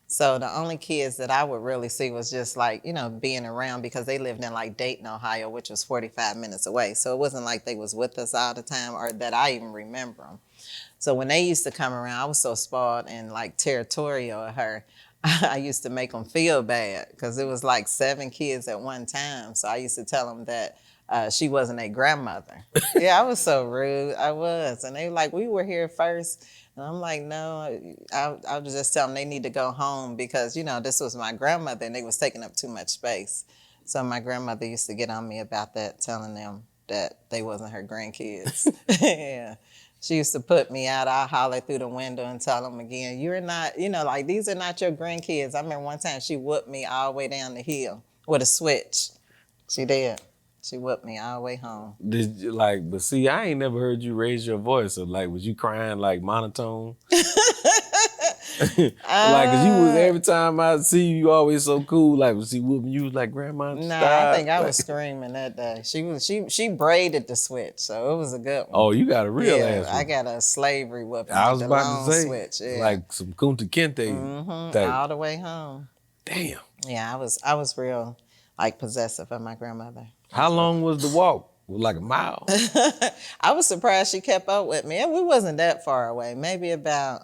So the only kids that I would really see was just like, you know, being around because they lived in like Dayton, Ohio, which was 45 minutes away. So it wasn't like they was with us all the time or that I even remember them. So when they used to come around, I was so spoiled and like territorial of her. I used to make them feel bad because it was like 7 kids at one time. So I used to tell them that she wasn't a grandmother. Yeah, I was so rude. I was. And they were like, we were here first. And I'm like, no, I was just telling them they need to go home because, you know, this was my grandmother and they was taking up too much space. So my grandmother used to get on me about that, telling them that they wasn't her grandkids. Yeah. She used to put me out. I holler through the window and tell them again, you're not, you know, like these are not your grandkids. I remember one time she whooped me all the way down the hill with a switch. She did. She whooped me all the way home. Did you but see, I ain't never heard you raise your voice. So was you crying like monotone? Cause you was every time I see you, you always so cool. Was she whooping you? Was like, grandma, Nah, stop. I think I was screaming that day. She braided the switch, so it was a good one. Oh, you got a real ass one. I got a slavery whooping. I was the about long to say, switch. Yeah. like some Kunta Kinte type. All the way home. Damn. Yeah, I was real like possessive of my grandmother. How long was the walk? Like a mile? I was surprised she kept up with me. And we wasn't that far away. Maybe about,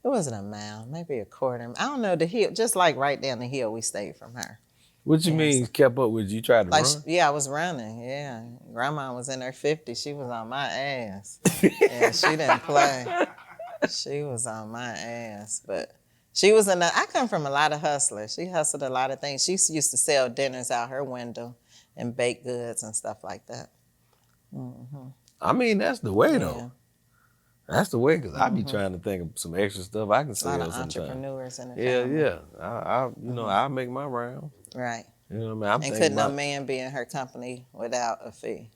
it wasn't a mile, maybe a quarter. I don't know, the hill, just like right down the hill we stayed from her. What you mean kept up with you? You tried to run? Yeah, I was running, yeah. Grandma was in her 50s. She was on my ass. Yeah, she didn't play. She was on my ass. But she was I come from a lot of hustlers. She hustled a lot of things. She used to sell dinners out her window and baked goods and stuff like that. I mean, that's the way, though. Yeah. That's the way, because I be trying to think of some extra stuff I can A sell lot of sometimes. entrepreneurs in the family. Yeah. I make my round. Right. You know what I mean? And couldn't no man be in her company without a fee.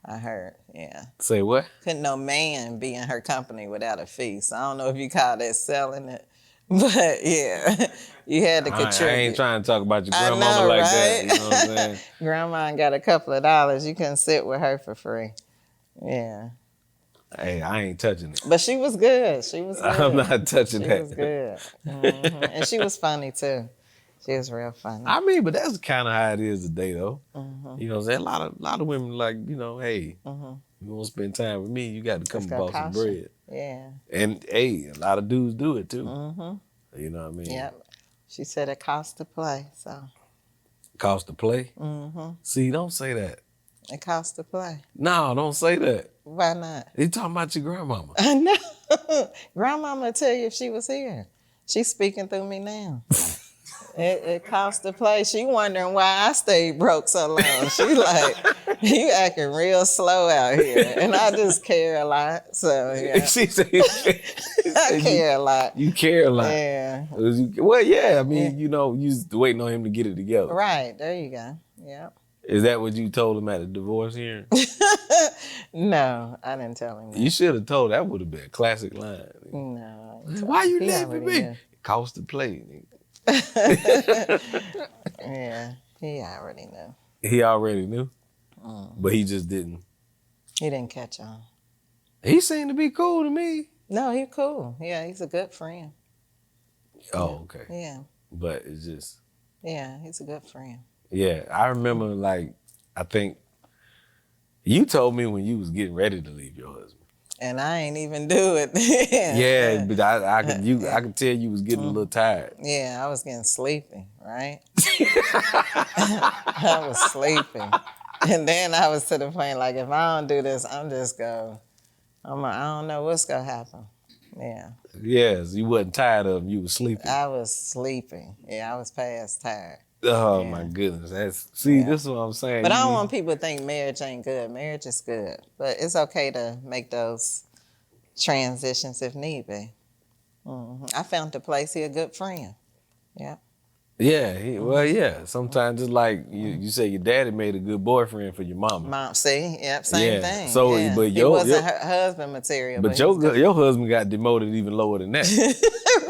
I heard, yeah. Say what? Couldn't no man be in her company without a fee. So I don't know if you call that selling it. But yeah, you had to contribute. I ain't trying to talk about your I grandmama know, like right? that. You know what I'm saying? Grandma got a couple of dollars. You couldn't sit with her for free. Yeah. Hey, I ain't touching it. But she was good. She was good. I'm not touching She that. was good. And she was funny too. She was real funny. I mean, but that's kind of how it is today, though. You know what I'm saying? A lot of women like, you know, hey, you want to spend time with me, you got to come Let's and go bought some caution. bread. Yeah. And hey, a lot of dudes do it too. Mm-hmm. You know what I mean? Yep. She said it costs to play, so. Cost to play. Mm-hmm. See, don't say that. It costs to play. No, don't say that. Why not? You talking about your grandmama. I know. Grandmama would tell you if she was here. She's speaking through me now. It costs to play. She wondering why I stayed broke so long. She like, you acting real slow out here. And I just care a lot. So, yeah. She said, I care a lot. you care a lot. Yeah. Well, yeah, I mean, you know, you was waiting on him to get it together. Right. There you go. Yep. Is that what you told him at the divorce hearing? No, I didn't tell him that. You should have told. That would have been a classic line. No. Why you He leaving already me? knew. It costs to play. Yeah, he already knew. He already knew, but he just didn't. He didn't catch on. He seemed to be cool to me. No, he's cool. Yeah, he's a good friend. Oh, okay. Yeah, But it's just, yeah, he's a good friend. yeah. I remember, like, I think you told me when you was getting ready to leave your husband. And I ain't even do it then. Yeah, but I could tell you was getting a little tired. Yeah, I was getting sleepy, right? I was sleeping. And then I was to the point, like, if I don't do this, I don't know what's going to happen. Yeah. Yes, you wasn't tired of him. You was sleeping. I was sleeping. Yeah, I was past tired. Oh, Yeah. my goodness. This is what I'm saying. But I don't want people to think marriage ain't good. Marriage is good. But it's okay to make those transitions if need be. I found the place. He a good friend. Yeah. Yeah, well, yeah. Sometimes it's like you say your daddy made a good boyfriend for your mama. Mom, see? Yep, same thing. So, yeah. but he wasn't her husband material. But your husband got demoted even lower than that.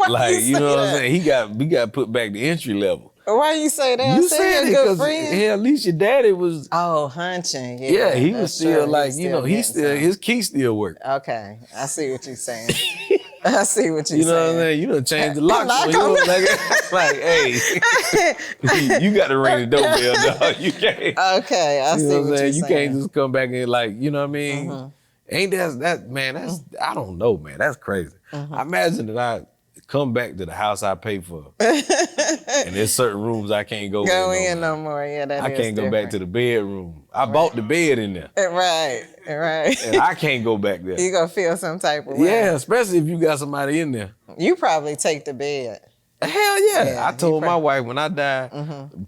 Like, you know what I'm saying? We got put back to entry level. Why you say that? You I said said he a it good because friend. at least your daddy was. Oh, hunching. Yeah, he was that's still true. like, He you know, his key still worked. Okay, I see what you're saying. I see what you're You know what I'm saying. saying? You done changed the locks. Lock on you. on. Like, hey, you got to ring the doorbell, dog. You can't. Okay, I You see know what what I'm saying? you're You can't just come back and like, you know what I mean? Ain't that man, that's, I don't know, man. That's crazy. I imagine that I come back to the house I pay for. And there's certain rooms I can't go in no more. Yeah, that I is can't go back to the bedroom. I bought the bed in there. Right. And I can't go back there. You gonna feel some type of way. Yeah, especially if you got somebody in there. You probably take the bed. Hell yeah. Yeah, I told my wife when I die,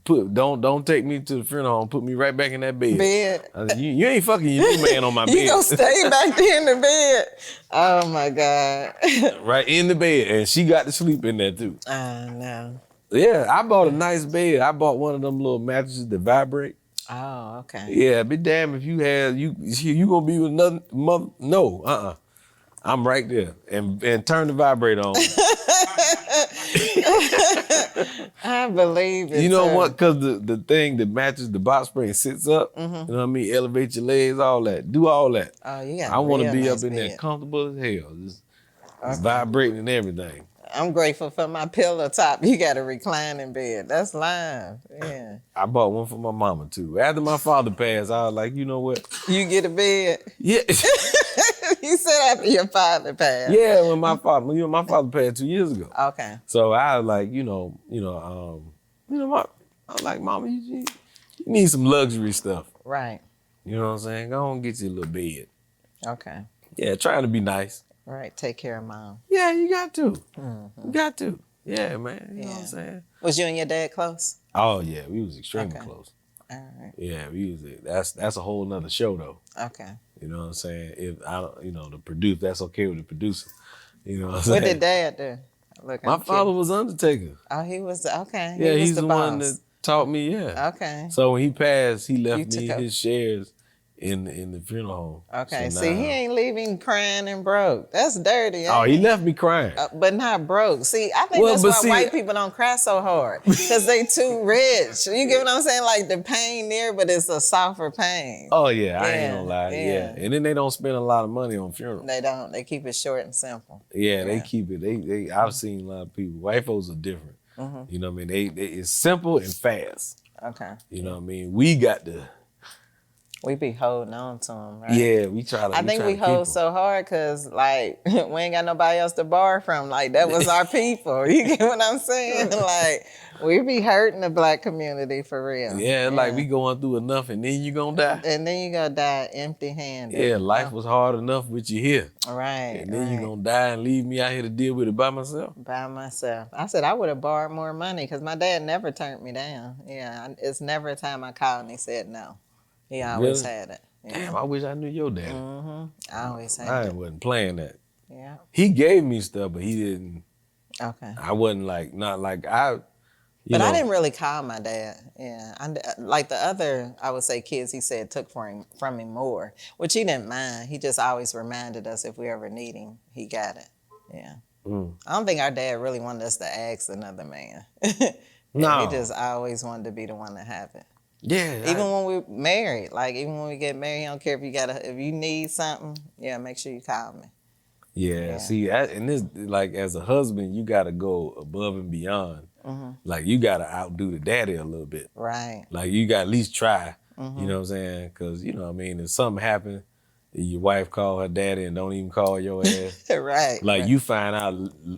don't take me to the funeral home. Put me right back in that bed. I said, you ain't fucking your new man on my bed. You gonna stay back there in the bed. Oh my God. Right in the bed. And she got to sleep in there too. No. Yeah, I bought a nice bed. I bought one of them little mattresses that vibrate. Oh, okay. Yeah, be damn if you gonna be with another mother. No, I'm right there. And turn the vibrator on. I believe it. You know what? Because the thing, the mattress, the box spring sits up. You know what I mean? Elevate your legs, all that. Do all that. Oh, you got I want to real be nice up in there bed. comfortable as hell. It's vibrating and everything. I'm grateful for my pillow top. You got a reclining bed. That's live. Yeah. I bought one for my mama too. After my father passed, I was like, you know what? You get a bed. Yeah. You said after your father passed. Yeah, when my father passed 2 years ago. Okay. So I was like, I was like, Mama, you need some luxury stuff. Right. You know what I'm saying? Go on, get you a little bed. Okay. Yeah, trying to be nice. Right. Take care of mom. Yeah, you got to. You got to. Yeah, man. You know what I'm saying? Was you and your dad close? Oh yeah, we was extremely Okay. close. All right. Yeah, we was. That's a whole nother show though. Okay. You know what I'm saying? If I don't, the produce, that's okay with the producer. You know what I'm What saying? did dad do? Look, My I'm father curious. was Undertaker. Oh, he was okay. Yeah, he was he's the one that taught me. Yeah. Okay. So when he passed, he left You me took his shares in the funeral home. Okay. So See, now- he ain't leaving crying and broke. That's dirty. Oh, he ain't left me crying. But not broke. See, I think Well, that's but why see- white people don't cry so hard. Because they too rich. You get what I'm saying? Like the pain there, but it's a softer pain. Oh yeah, I ain't Yeah, gonna lie. yeah. Yeah. And then they don't spend a lot of money on funerals. They don't. They keep it short and simple. Yeah, they Yeah. keep it. They I've seen a lot of people. White folks are different. You know what I mean? They it's simple and fast. Okay. You know what I mean? We got to We be holding on to them, right? Yeah, we try to. I think try we to keep hold 'em. so hard because, like, we ain't got nobody else to borrow from. Like, that was our people. You get what I'm saying? Like, we be hurting the Black community for real. Yeah, like we going through enough, and then you gonna die. And then you gonna die empty-handed. Yeah, life was hard enough with you here, Right, and then you right. gonna die and leave me out here to deal with it by myself. By myself. I said I would have borrowed more money because my dad never turned me down. Yeah, it's never a time I called and he said no. He always Really? had it. Yeah. Damn, I wish I knew your daddy. I always had I it. wasn't playing that. Yeah. He gave me stuff, but he didn't. Okay. I wasn't like not like I. But I didn't really call my dad. Yeah, like the other, I would say, kids, he said took from him more, which he didn't mind. He just always reminded us if we ever need him, he got it. Yeah. I don't think our dad really wanted us to ask another man. No. He just always wanted to be the one to have it. Yeah. Even when we're married, like even when we get married, he don't care if you need something. Yeah, make sure you call me. Yeah. See, and this like as a husband, you got to go above and beyond. Like you got to outdo the daddy a little bit. Right. Like you got to at least try. You know what I'm saying? Because you know what I mean. If something happened, your wife call her daddy and don't even call your ass. Right. Like right. you find out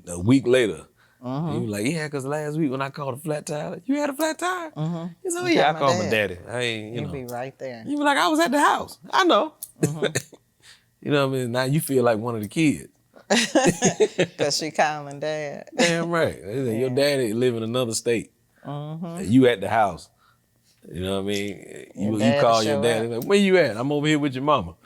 a week later. And you like, yeah, because last week when I called a flat tire, you had a flat tire? You said, yeah, I called my daddy. I ain't, you know. be right there. You be like, I was at the house. I know. You know what I mean? Now you feel like one of the kids. Because she calling dad. Damn right. Your daddy live in another state. You at the house. You know what I mean? You call your daddy, like, where you at? I'm over here with your mama.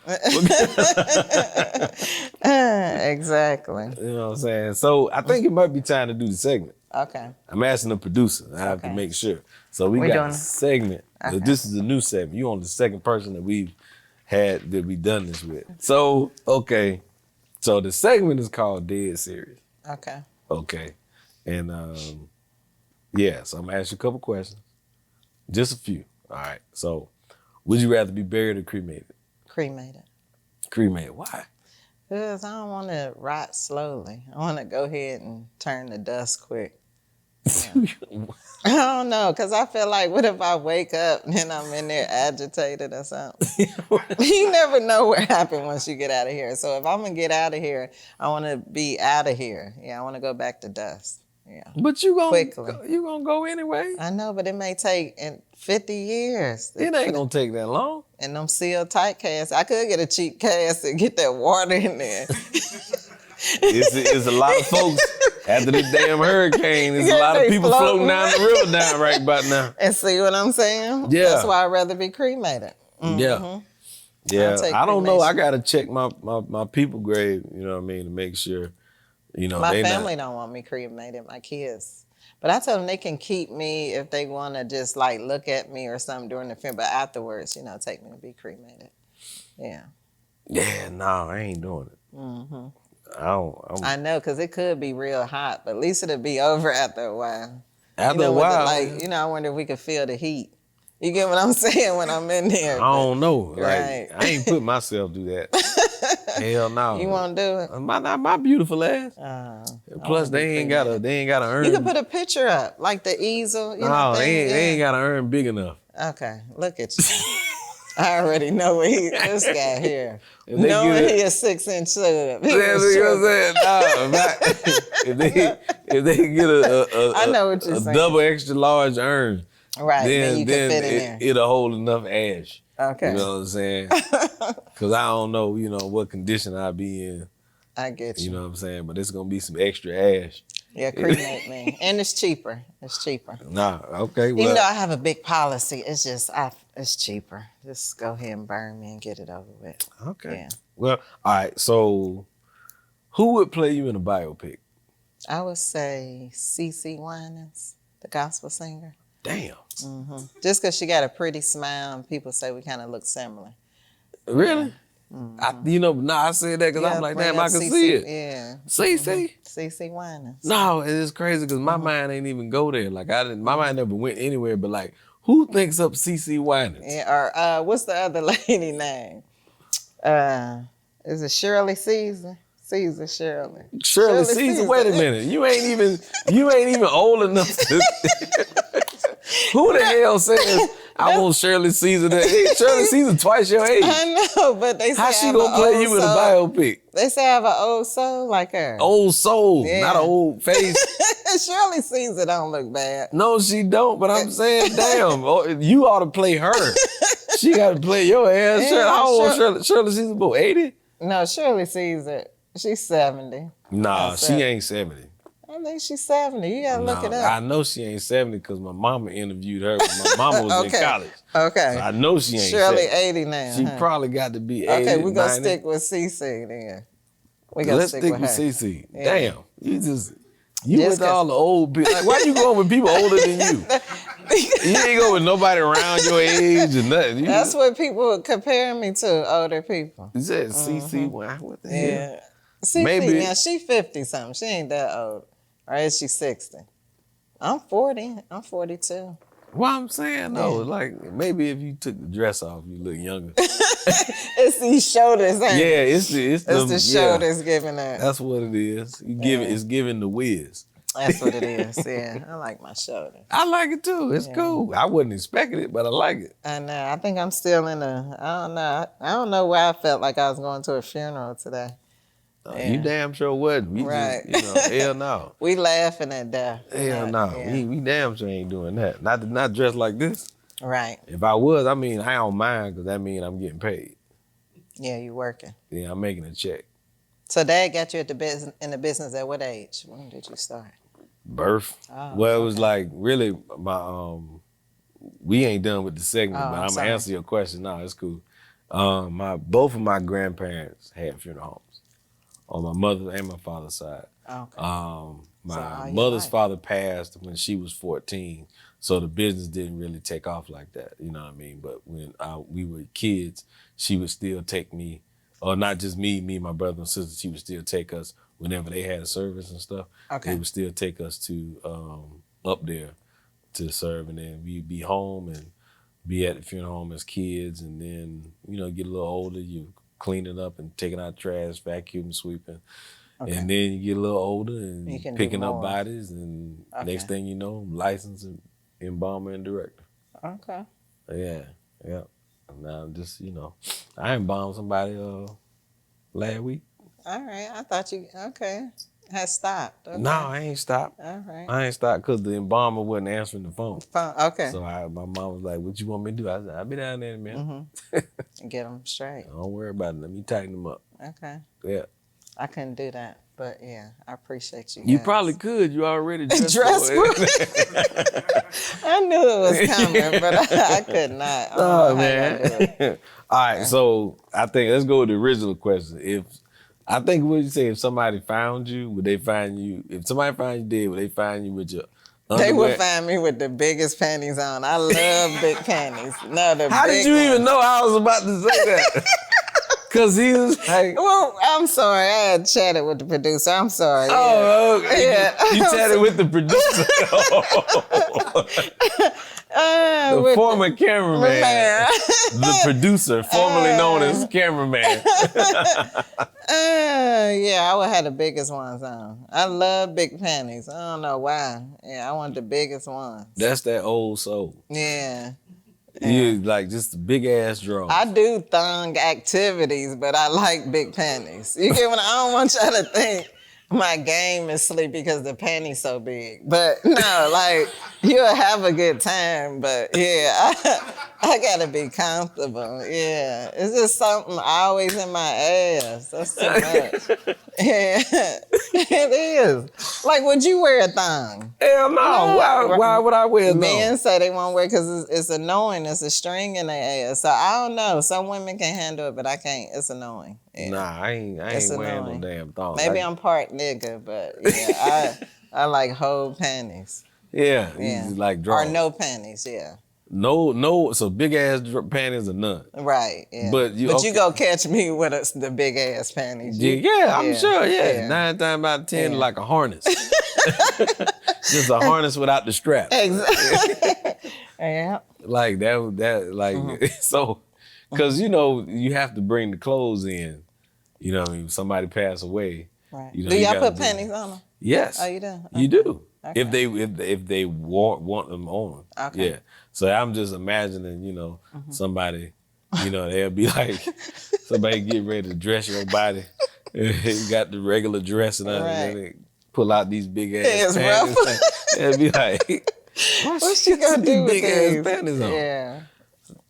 Exactly. You know what I'm saying? So I think it might be time to do the segment. Okay. I'm asking the producer. I have to make sure. So we got a segment. Okay. This is a new segment. You on the second person that we've had that we done this with. So, okay. So the segment is called Dead Serious. Okay. Okay. And yeah, so I'm gonna ask you a couple questions. Just a few. All right. So would you rather be buried or cremated? Cremated. Cremated. Why? Because I don't want to rot slowly. I want to go ahead and turn to dust quick. I don't know, because I feel like, what if I wake up and I'm in there agitated or something? You never know what happened once you get out of here. So if I'm going to get out of here, I want to be out of here. Yeah, I want to go back to dust. Yeah. But you gonna go anyway. I know, but it may take 50 years. It ain't gonna take that long. And them sealed tight casts. I could get a cheap cast and get that water in there. It's a lot of folks after this damn hurricane. There's a lot of people floating down the river down right about now. And see what I'm saying? Yeah. That's why I'd rather be cremated. Yeah. Yeah. I don't know. I gotta check my people grave, you know what I mean, to make sure, you know, my family don't want me cremated, my kids. But I tell them they can keep me if they want to just like look at me or something during the film, but afterwards, you know, take me to be cremated. Yeah. Yeah, no, I ain't doing it. I know, because it could be real hot, but at least it'll be over after a while. After a while. I wonder if we could feel the heat. You get what I'm saying when I'm in there? I don't know. Right. Like, I ain't put myself through that. Hell no. You won't do it? My beautiful ass. Plus, they ain't gotta earn. You can put a picture up, like the easel. They ain't gotta earn big enough. Okay, look at you. I already know what this guy here. Knowing he a 6-inch sub. That's what I'm saying. If they get I know what you're saying. Double extra large urn, right? Then you can fit in there. It'll hold enough ash. Okay. You know what I'm saying? Because I don't know, what condition I'll be in. I get you. You know what I'm saying? But it's gonna be some extra ash. Yeah, cremate me, and it's cheaper. It's cheaper. Nah, okay. Well, even though I have a big policy, it's just it's cheaper. Just go ahead and burn me and get it over with. Okay. Yeah. Well, all right. So, who would play you in a biopic? I would say CeCe Winans, the gospel singer. Damn. Just because she got a pretty smile, and people say we kind of look similar. Really? Yeah. I said that because I'm like, damn, I can see it. Yeah. CeCe? CeCe Winans. No, it's crazy because my mind ain't even go there. Like my mind never went anywhere. But like, who thinks up CeCe Winans? Yeah. Or what's the other lady name? Is it Shirley Caesar? Shirley Caesar. Wait a minute. You ain't even old enough to. Who the hell says I want Shirley Caesar. Shirley Caesar twice your age. I know, but they say How she gonna play you in a biopic? They say I have an old soul like her. Old soul, Yeah. not an old face. Shirley Caesar don't look bad. No, she don't. But I'm saying, damn, you ought to play her. She got to play your ass. Yeah, How old Shirley Caesar? About 80? No, Shirley Caesar, she's 70. Nah, she ain't 70. I think she's 70. You gotta look it up. I know she ain't 70 because my mama interviewed her when my mama was in college. Okay. So I know she ain't Shirley 70. 80 now. She probably got to be 80. Okay, we're going to 90. stick with CC then. Let's stick with her. CC. Yeah. Damn, you with all the old people. Like, why you going with people older than you? You ain't going with nobody around your age or nothing. That's what people comparing me to, older people. You said CC, what the hell? Yeah. CC, Maybe. now she 50 something. She ain't that old. Or is she 60? I'm 40. I'm 42. Well, I'm saying though, like maybe if you took the dress off, you look younger. It's these shoulders, ain't it? Yeah, it's the shoulders giving that. That's what it is. It's giving the whiz. That's what it is. Yeah, I like my shoulders. I like it too. It's cool. I wasn't expecting it, but I like it. I know. I think I'm still in I don't know. I don't know why I felt like I was going to a funeral today. You damn sure wasn't. We Right. just, hell no. We laughing at death. Hell no. Yeah. We damn sure ain't doing that. Not dressed like this. Right. If I was, I don't mind because that means I'm getting paid. Yeah, you working. Yeah, I'm making a check. So Dad got you at in the business at what age? When did you start? Birth. Oh, Well, it was like really my we ain't done with the segment, but I'm gonna sorry. answer your question. No, it's cool. Both of my grandparents had funeral homes on my mother and my father's side. Okay. My your mother's life. father passed when she was 14, so the business didn't really take off like that. You know what I mean? But when we were kids, she would still take me, or not just me, and my brother and sister. She would still take us whenever they had a service and stuff. Okay. They would still take us to up there to serve, and then we'd be home and be at the funeral home as kids, and then get a little older, you cleaning up and taking out trash, vacuuming, sweeping. Okay. And then you get a little older and You can do picking up more. bodies, and next thing you know, licensed embalmer and director. Okay. Yeah. And now I'm just, I embalmed somebody last week. All right. I thought you had stopped. Okay. No, I ain't stopped. All right. I ain't stopped because the embalmer wasn't answering the phone. Okay. So my mom was like, "What you want me to do?" I said, "I'll be down there, man. Get them straight. Don't worry about it. Let me tighten them up." Okay. Yeah. I couldn't do that, but yeah, I appreciate you. You guys. probably could. You already dressed Dress for it. I knew it was coming, but I could not. I don't Oh know how y'all do it. man. All right, so I think let's go with the original question. If somebody found you, would they find you? If somebody found you dead, would they find you with your underwear? They would find me with the biggest panties on. I love big panties. No, the How big did you even ones. know I was about to say that? Cause he was like, Well, I'm sorry. I had chatted with the producer. I'm sorry. "Oh, okay." Yeah. You chatted with the producer, the with former cameraman, man. the producer, formerly known as cameraman. Yeah, I would have the biggest ones on. I love big panties. I don't know why. Yeah, I want the biggest ones. That's that old soul. Yeah. You like just a big ass draw. I do thong activities, but I like big panties. You get what I don't want y'all to think my game is sleep because the panties so big. But no, like you'll have a good time. But yeah, I gotta be comfortable. Yeah, it's just something always in my ass. That's too much. Yeah, it is. Like, would you wear a thong? Hell no. Why would I wear thong? Men say they won't wear because it's annoying. It's a string in their ass. So I don't know. Some women can handle it, but I can't. It's annoying. Yeah. Nah, I ain't wearing no damn thong. Maybe I'm part nigga, but yeah, I like whole panties. Yeah, Yeah. you like draws. Or no panties, yeah. No, so big ass panties or none. Right, yeah. But you go catch me with the big ass panties. Yeah, I'm sure, yeah. Yeah. 9 times out of 10, like a harness. Just a harness without the strap. Exactly. Yeah. Like that, so, because, you have to bring the clothes in. You know what I mean? Somebody pass away. Right. You know, do you y'all gotta put panties on them? Yes. Oh, you do? You do. Okay. If they want them on. Okay. Yeah. So I'm just imagining, somebody, they'll be like, somebody get ready to dress your body. You got the regular dressing on, and then they pull out these big ass panties. They'll be like, what's she gonna do with big these? ass panties on? Yeah.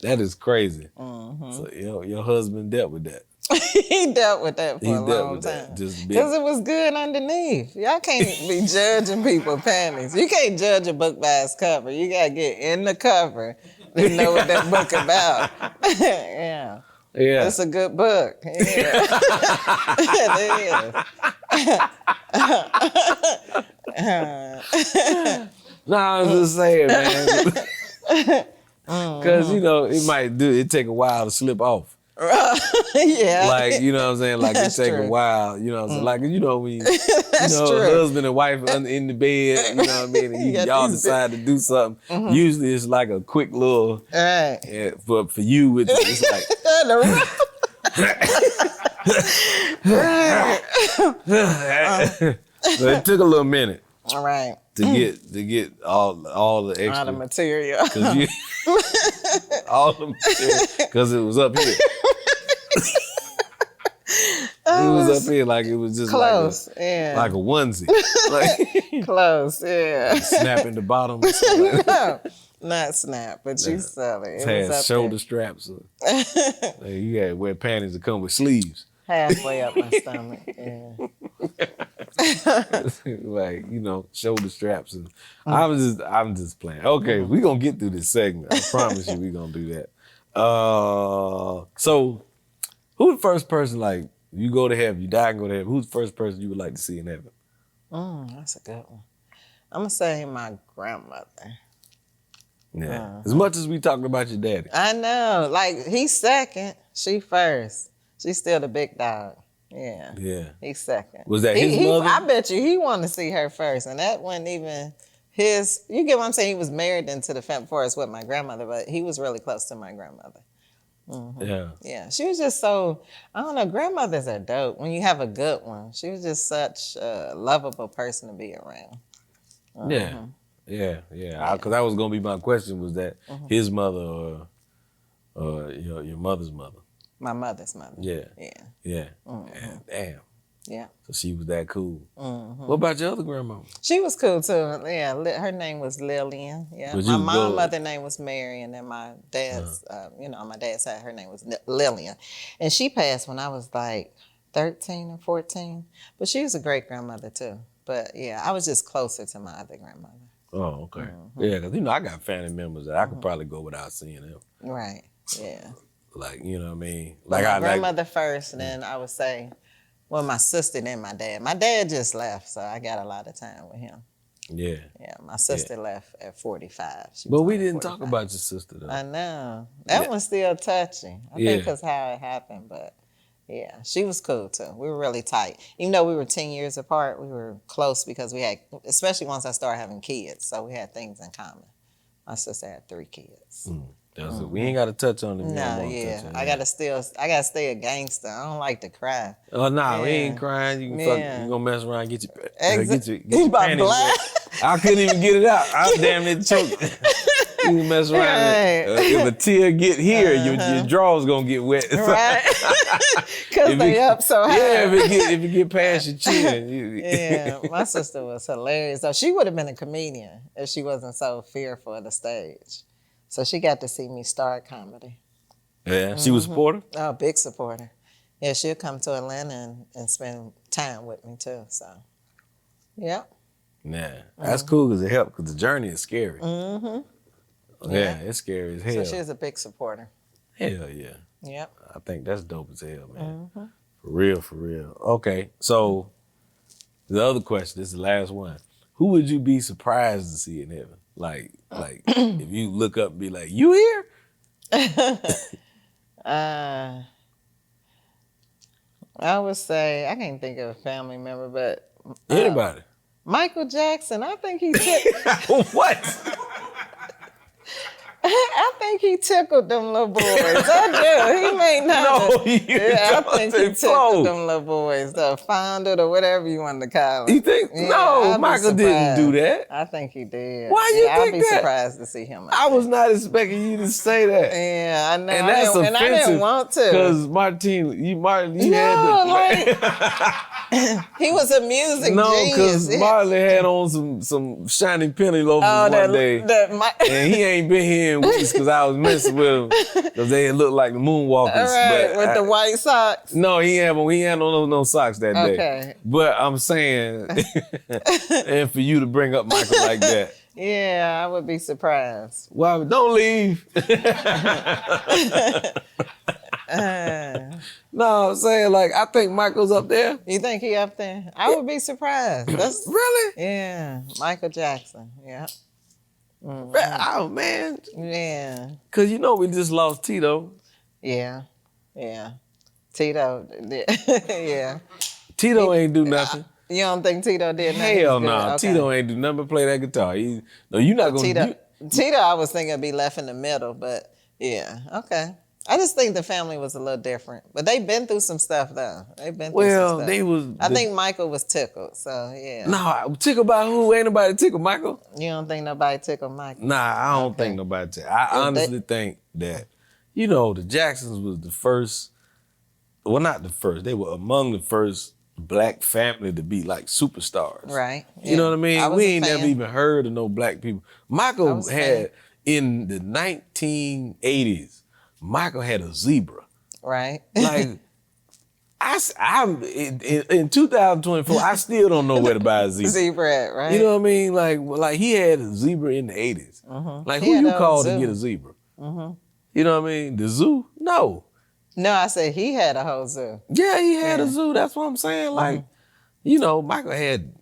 That is crazy. So your husband dealt with that. He dealt with that for a long time. Because it was good underneath. Y'all can't be judging people's panties. You can't judge a book by its cover. You gotta get in the cover to know what that book about. Yeah. Yeah. It's a good book. Yeah. It is. No, I was just saying, man. Because, it take a while to slip off. Yeah. Like, you know what I'm saying? Like, it take a while, you know what I'm saying? Like, when you husband and wife in the bed, you know what I mean? And y'all decide to do something. Usually it's like a quick little, but for you, it's like. So it took a little minute. All right. To get all the extra. All the material. All the material. Because it was up here. It was up here like it was just close, like a onesie. Like, close, yeah. Snapping the bottom. No, not snap, but you sell it. It had was shoulder straps. You had to wear panties that come with sleeves. Halfway up my stomach, yeah. Like, shoulder straps. And I'm just playing. Okay, we're going to get through this segment. I promise you we're going to do that. So, who's the first person, like, you go to heaven, you die and go to heaven, who's the first person you would like to see in heaven? That's a good one. I'm going to say my grandmother. Yeah. As much as we talking about your daddy. I know. Like, he's second, she first. She's still the big dog. Yeah. Yeah. He's second. Was that his mother? I bet you he wanted to see her first. And that wasn't even his, you get what I'm saying? He was married into the family before with my grandmother, but he was really close to my grandmother. Yeah. Yeah. She was just so, I don't know, grandmothers are dope when you have a good one. She was just such a lovable person to be around. Yeah. Because that was going to be my question, was that his mother or your mother's mother? My mother's mother. Yeah. Yeah. Damn. Yeah. So she was that cool. What about your other grandma? She was cool too. Yeah, her name was Lillian. Yeah. My mother's name was Mary, and then my dad's, on my dad's side, her name was Lillian. And she passed when I was like 13 or 14. But she was a great grandmother too. But yeah, I was just closer to my other grandmother. Oh, okay. Yeah, because I got family members that I could probably go without seeing them. Right. Yeah. Like, you know what I mean? Like my grandmother first, and then I would say, well, my sister, then my dad. My dad just left, so I got a lot of time with him. Yeah. Yeah, my sister left at 45. But we didn't talk about your sister, though. I know. That one's still touching. I think that's how it happened, but yeah, she was cool too. We were really tight. Even though we were 10 years apart, we were close because we had, especially once I started having kids, so we had things in common. My sister had 3 kids. We ain't got to touch on them. No, yeah. I gotta stay a gangster. I don't like to cry. Oh, no, we ain't crying. You gonna mess around and get your panties wet. I couldn't even get it out. I damn near choked. You can mess around. If a tear get here, your drawers gonna get wet. Right. Because they up so high. Yeah, if it get past your chin. Yeah, my sister was hilarious. So she would have been a comedian if she wasn't so fearful of the stage. So she got to see me start comedy. Yeah, she was supportive? Oh, big supporter. Yeah, she'll come to Atlanta and spend time with me too. So, yeah. Yeah, that's cool because it helped because the journey is scary. Yeah, it's scary as hell. So she's a big supporter. Hell yeah. Yep. I think that's dope as hell, man. For real. Okay, so the other question, this is the last one. Who would you be surprised to see in heaven? Like if you look up and be like, you here? I would say, I can't think of a family member, but anybody. Michael Jackson, I think he took What? I think think he tickled them little boys. I do. He may not. No, you I don't think he say tickled Flo. them little boys. The founder or whatever you want to call him. You think? Yeah, No, I'd be Michael didn't do surprised. that. I think he did. Why you I'd think be that? surprised to see him. I was not expecting you to say that. Yeah, I know. And that's offensive. And I didn't want to. Because Martin, you had to. He was a music No, genius. because Marley had on some shiny penny loafers one day. And he ain't been here in weeks because I was messing with him. Because they looked like the moonwalkers. Right, with the white socks. No, he had no socks that day. Okay. But I'm saying, and for you to bring up Michael like that. Yeah, I would be surprised. Well, don't leave. No, I'm saying, like, I think Michael's up there. You think he up there? I would be surprised. That's Really? Yeah, Michael Jackson. Yeah. Oh, man. Yeah. Because we just lost Tito. Yeah. Yeah. Tito. Yeah. Tito ain't do nothing. You don't think Tito did nothing? Hell no. Okay. Tito ain't do nothing but play that guitar. You're not going to. Tito, I was thinking would be left in the middle, but yeah. Okay. I just think the family was a little different. But they've been through some stuff, though. They've been through some stuff. I think Michael was tickled, so yeah. No, tickled by who? Ain't nobody tickled Michael. You don't think nobody tickled Michael? Nah, I don't think nobody tickled. I honestly think that, the Jacksons was the first, well, not the first. They were among the first black family to be like superstars. Right. You know what I mean? We ain't fan. never even heard of no black people. Michael had, in the 1980s, Michael had a zebra. Right. Like, I'm in 2024, I still don't know where to buy a zebra. Zebra at, right? You know what I mean? Like he had a zebra in the 80s. Like, who you call to get a zebra? You know what I mean? The zoo? No. No, I said he had a whole zoo. Yeah, he had a zoo. That's what I'm saying. Like, Michael had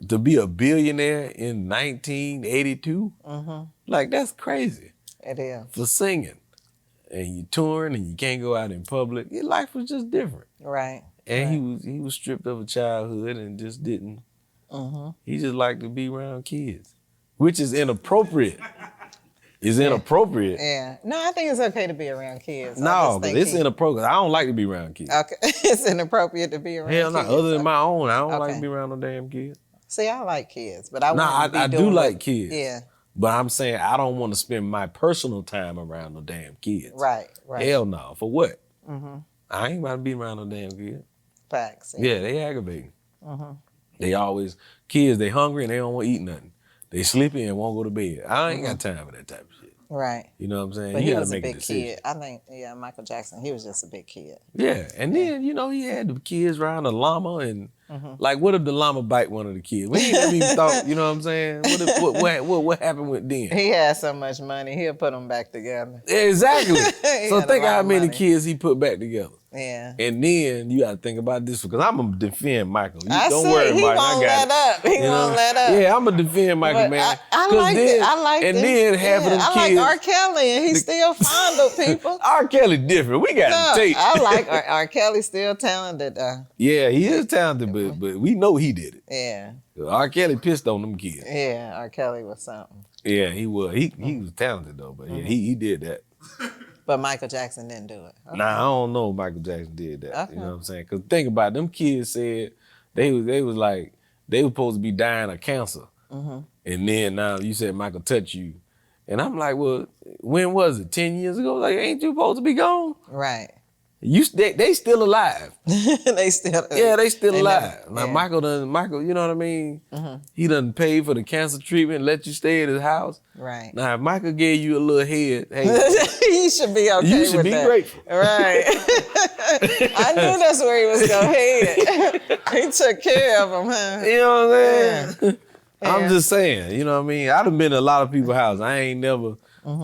to be a billionaire in 1982. Like, that's crazy. It is. For singing. And you touring and you can't go out in public. Your life was just different. Right. And he was stripped of a childhood and just didn't. He just liked to be around kids, which is inappropriate. It's inappropriate. Yeah. No, I think it's okay to be around kids. No, because it's inappropriate. I don't like to be around kids. Okay. It's inappropriate to be around Hell kids. no, other than my own. I don't like to be around no damn kids. See, I like kids, but I do like kids. Yeah. But I'm saying I don't want to spend my personal time around no damn kids. Right. Hell no. For what? I ain't about to be around no damn kids. Facts. Yeah, they aggravating. Kids, they hungry and they don't want to eat nothing. They sleepy and won't go to bed. I ain't got time for that type of shit. Right. You know what I'm saying? But you he gotta was a make big decision. kid. I think, Michael Jackson, he was just a big kid. Yeah, and then, he had the kids around the llama and like, what if the llama bite one of the kids? We ain't never even thought, you know what I'm saying? What happened with them? He had so much money, he'll put them back together. Exactly. So had think a lot how of many money. kids he put back together. Yeah. And then you gotta think about this because I'm gonna defend Michael. Don't see, worry he about it. won't let up. He won't let up. Yeah, I'm gonna defend Michael, But man. I like it. I like it. And then half of them I kids. like R. Kelly, and he still fondled people. R. Kelly different. We got tape. I like R. Kelly, still talented. Yeah, he is talented, but we know he did it. Yeah. R. Kelly pissed on them kids. Yeah, R. Kelly was something. Yeah, he was. He was talented though, but yeah, he did that. But Michael Jackson didn't do it. Okay. Nah, I don't know if Michael Jackson did that. Okay. You know what I'm saying? Because think about it, them kids said they was like, they were supposed to be dying of cancer. And then now you said Michael touched you. And I'm like, well, when was it? 10 years ago? Like, ain't you supposed to be gone? Right. They still alive. They still. Yeah, they still alive. Never, now yeah. Michael, you know what I mean? He done paid for the cancer treatment, let you stay at his house. Right. Now, if Michael gave you a little head, hey, He should be okay. you should with be that. grateful. Right. I knew that's where he was going head. He took care of him, huh? You know what I'm saying? Yeah. I'm just saying, you know what I mean? I done been to a lot of people's house. I ain't never,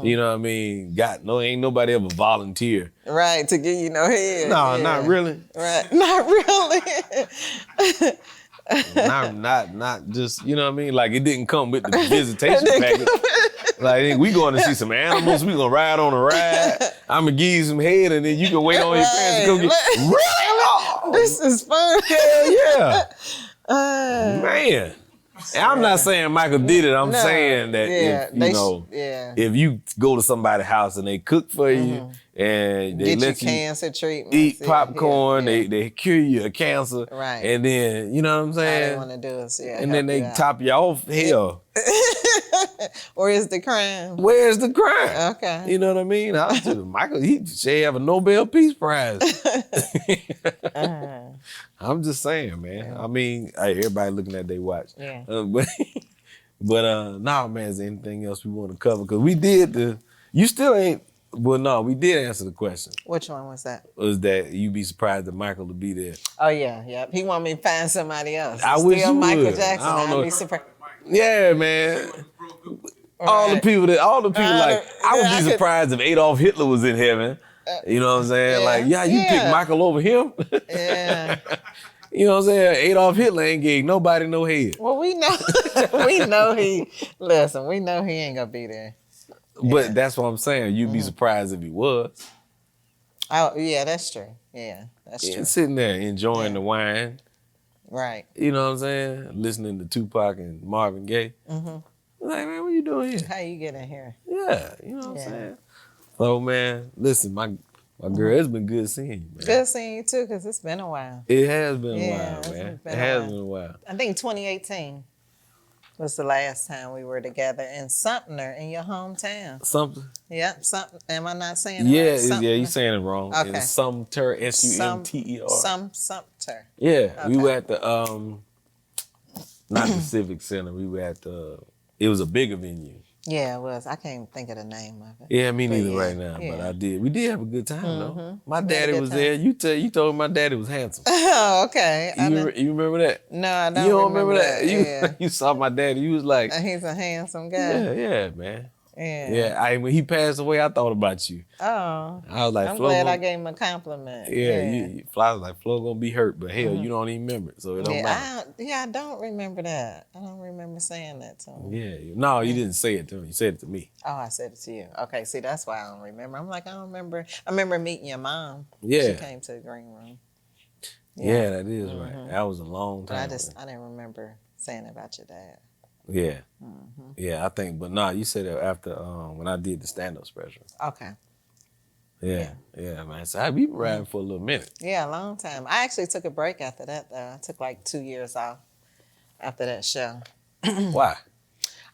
you know what I mean, ain't nobody ever volunteer. Right, to give you no head. No, Yeah. not really. Right, not really. not just, you know what I mean? Like, it didn't come with the visitation package. Like, we going to see some animals. We gonna ride on a ride. I'm gonna give you some head, and then you can wait on your parents to go get. Really? This is fun. Hell yeah. Man. And I'm not saying Michael did it. I'm No, saying that yeah, if you know, yeah. if you go to somebody's house and they cook for you and they Get you let you cancer treatments. eat popcorn, yeah. they cure you of cancer, Right. and then you know what I'm All they saying, want to do is and help then they you out. top you off. Hell, Or is the crime? where's the crime? Okay. You know what I mean? Michael, he should have a Nobel Peace Prize. I'm just saying, man. I mean, hey, everybody looking at their watch. Yeah. But nah, man, is there anything else we want to cover? Because we did you still ain't, well, no, we did answer the question. Which one was that? Was that you'd be surprised that Michael would be there. Oh, yeah, yep. He want me to find somebody else. I wish Still you Michael would. Jackson. I don't know. I'd be surprised. Yeah, man. All the Right. people like, I would I be could- surprised if Adolf Hitler was in heaven. You know what I'm saying? yeah, Like, yeah, you pick yeah. Michael over him. Yeah. You know what I'm saying? Adolf Hitler ain't gave nobody no head. Well, we know. we know he ain't gonna be there. But that's what I'm saying. You'd be surprised if he was. Oh, yeah, that's true. Yeah, that's true. Sitting there enjoying the wine. Right. You know what I'm saying? Listening to Tupac and Marvin Gaye. Like, man, what you doing here? How you get in here? Yeah, you know what Yeah. I'm saying? So, man, listen, my girl, it's been good seeing you, man. Good seeing you too, because it's been a while. It has been Yeah, a while, it's man. been It a has while. been a while. I think 2018 was the last time we were together in Sumter, in your hometown. Something? Yep, Sumter. Am I not saying it Yeah, right? Sumter. you saying it wrong. Okay. It's Sumter, Sumter. Sumter. Yeah, we Okay. were at the, not the Civic Center. We were at it was a bigger venue. Yeah, it was. I can't think of the name of it. Yeah, me But neither yeah, right now, but yeah. we did have a good time though. My We had a daddy good was time. there. You told me my daddy was handsome. Oh, okay. You remember that? No, I don't. You don't remember that? Yeah. You saw my daddy. You was like, He's a handsome guy. yeah, man. Yeah. Yeah, when he passed away, I thought about you. Oh. I was like, I'm Flo glad gonna- I gave him a compliment. Yeah, Fly was like, Flo gonna be hurt, but hell, you don't even remember it, so it don't matter. I don't remember that. I don't remember saying that to him. Yeah, no, you didn't say it to me. You said it to me. Oh, I said it to you. Okay, see, that's why I don't remember. I'm like, I don't remember. I remember meeting your mom. Yeah. She came to the green room. Yeah, that is right. That was a long But time. I didn't remember saying about your dad. Yeah, yeah, I think. But nah, you said that after when I did the stand-up special. Okay. Yeah, man. So we been riding for a little minute. Yeah, a long time. I actually took a break after that, though. I took like 2 years off after that show. Why?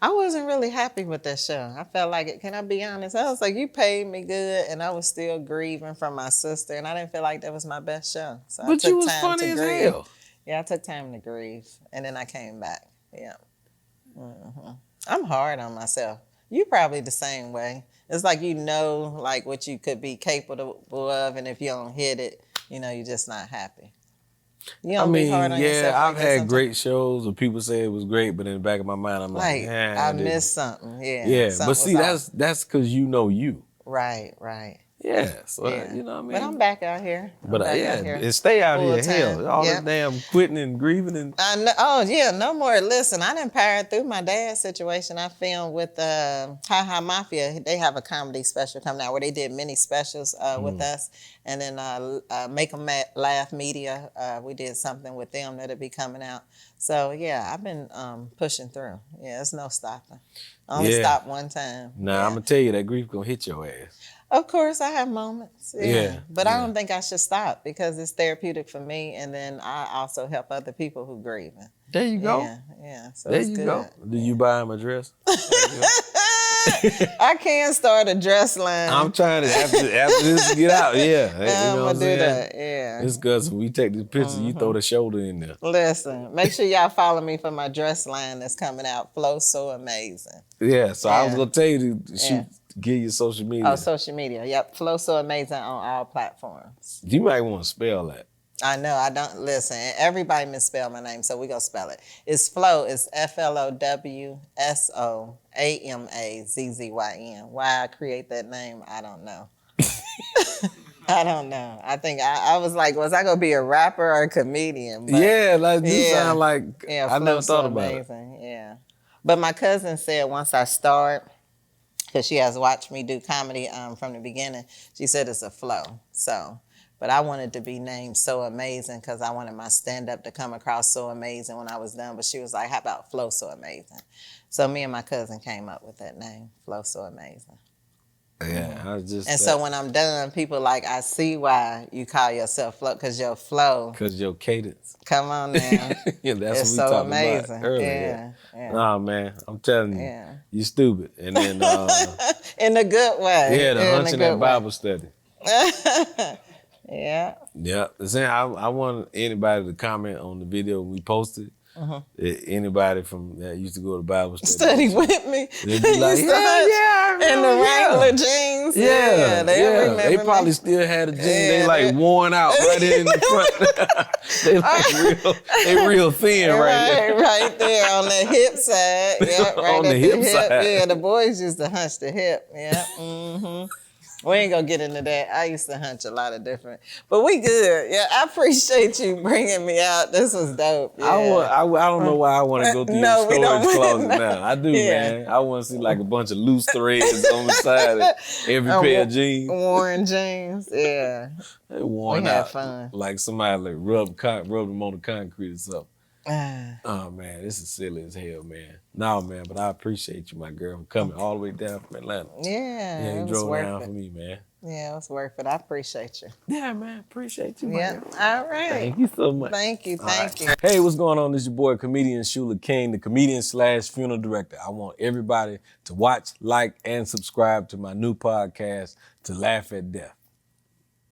I wasn't really happy with that show. I felt like it. Can I be honest? I was like, you paid me good, and I was still grieving from my sister, and I didn't feel like that was my best show. So I But took you was time funny to as grieve. hell. Yeah, I took time to grieve, and then I came back. Yeah. I'm hard on myself. You probably the same way. It's like like what you could be capable of, and if you don't hit it, you're just not happy. You don't be hard on yourself. I've like that had sometimes? great shows where people say it was great, but in the back of my mind, I'm like, I missed something. Yeah. Yeah, something but see, was off. that's because you know you. Right. Yeah, so Yeah. you know what I mean. But I'm back out here. But and stay out here. Full Hell, time. all Yep. this damn quitting and grieving and I know, oh yeah, no more. Listen, I done powered through my dad's situation. I filmed with Ha Ha Mafia. They have a comedy special coming out where they did many specials with us, and then Make 'Em Laugh Media. We did something with them that'll be coming out. So yeah, I've been pushing through. Yeah, there's no stopping. I only stopped one time. Nah, Yeah. I'm gonna tell you that grief gonna hit your ass. Of course, I have moments. Yeah, But I don't think I should stop because it's therapeutic for me, and then I also help other people who grieving. There you go. Yeah. So There it's you good. go. Do you buy him a dress? I can start a dress line. I'm trying to after this get out. Yeah, I'm you know what gonna I'm do saying? that. Yeah. It's because when we take this picture, you throw the shoulder in there. Listen, make sure y'all follow me for my dress line that's coming out. Flow So Amazing. Yeah, so I was Yeah. gonna tell you to shoot, give your social media. Oh, social media. Yep. Flow So Amazing on all platforms. You might want to spell that. I know. I don't listen. Everybody misspell my name, so we gonna spell it. It's Flow. It's FLOWSOAMAZZYN. Why I create that name, I don't know. I don't know. I think I was like, was I gonna be a rapper or a comedian? But Yeah, like you sound like yeah, I never Flow thought So about it. Amazing. Yeah. But my cousin said once I start, because she has watched me do comedy from the beginning, she said it's a flow. So But I wanted to be named So Amazing because I wanted my stand-up to come across so amazing when I was done. But she was like, how about Flow So Amazing? So me and my cousin came up with that name, Flow So Amazing. Yeah, I was just. And so when I'm done, people like, I see why you call yourself Flow, because your flow, Cause your cadence. come on now, Yeah, that's it's what we so talked amazing. about earlier. Yeah. Nah, man, I'm telling you, Yeah. you stupid. And then, In a good way. yeah, the In hunch a in good that Bible study. way. Yeah. Yeah, I want anybody to comment on the video we posted. Uh-huh. Anybody from that used to go to Bible Study study with me. they'd be like, Used to hunt in the Wrangler jeans. Yeah, they remember they me. probably still had a jean. They Yeah, like worn out right in the front. They like real thin right there on the hip side. Yeah, right On at the hip side. Yeah, the boys used to hunch the hip. Yeah. Mm-hmm. We ain't gonna get into that. I used to hunch a lot of different, but we good. Yeah, I appreciate you bringing me out. This was dope. Yeah. I don't know why I want to go through No, we your don't storage want- closet now. I do, Yeah. man. I want to see like a bunch of loose threads on the side of every pair of jeans. Worn jeans. Yeah. They worn We had out. fun. Like somebody like rubbed them on the concrete or something. Ah. Oh man, this is silly as hell, man. No, man, but I appreciate you, my girl, for coming all the way down from Atlanta. Yeah, Yeah, you it was drove worth down it. for me, man. Yeah, it was worth it. I appreciate you. Yeah, man, appreciate you, man. Yeah. All right. Thank you so much. Thank you. Thank you. Hey, what's going on? This is your boy, comedian Shula King, the comedian/funeral director. I want everybody to watch, like, and subscribe to my new podcast, To Laugh at Death.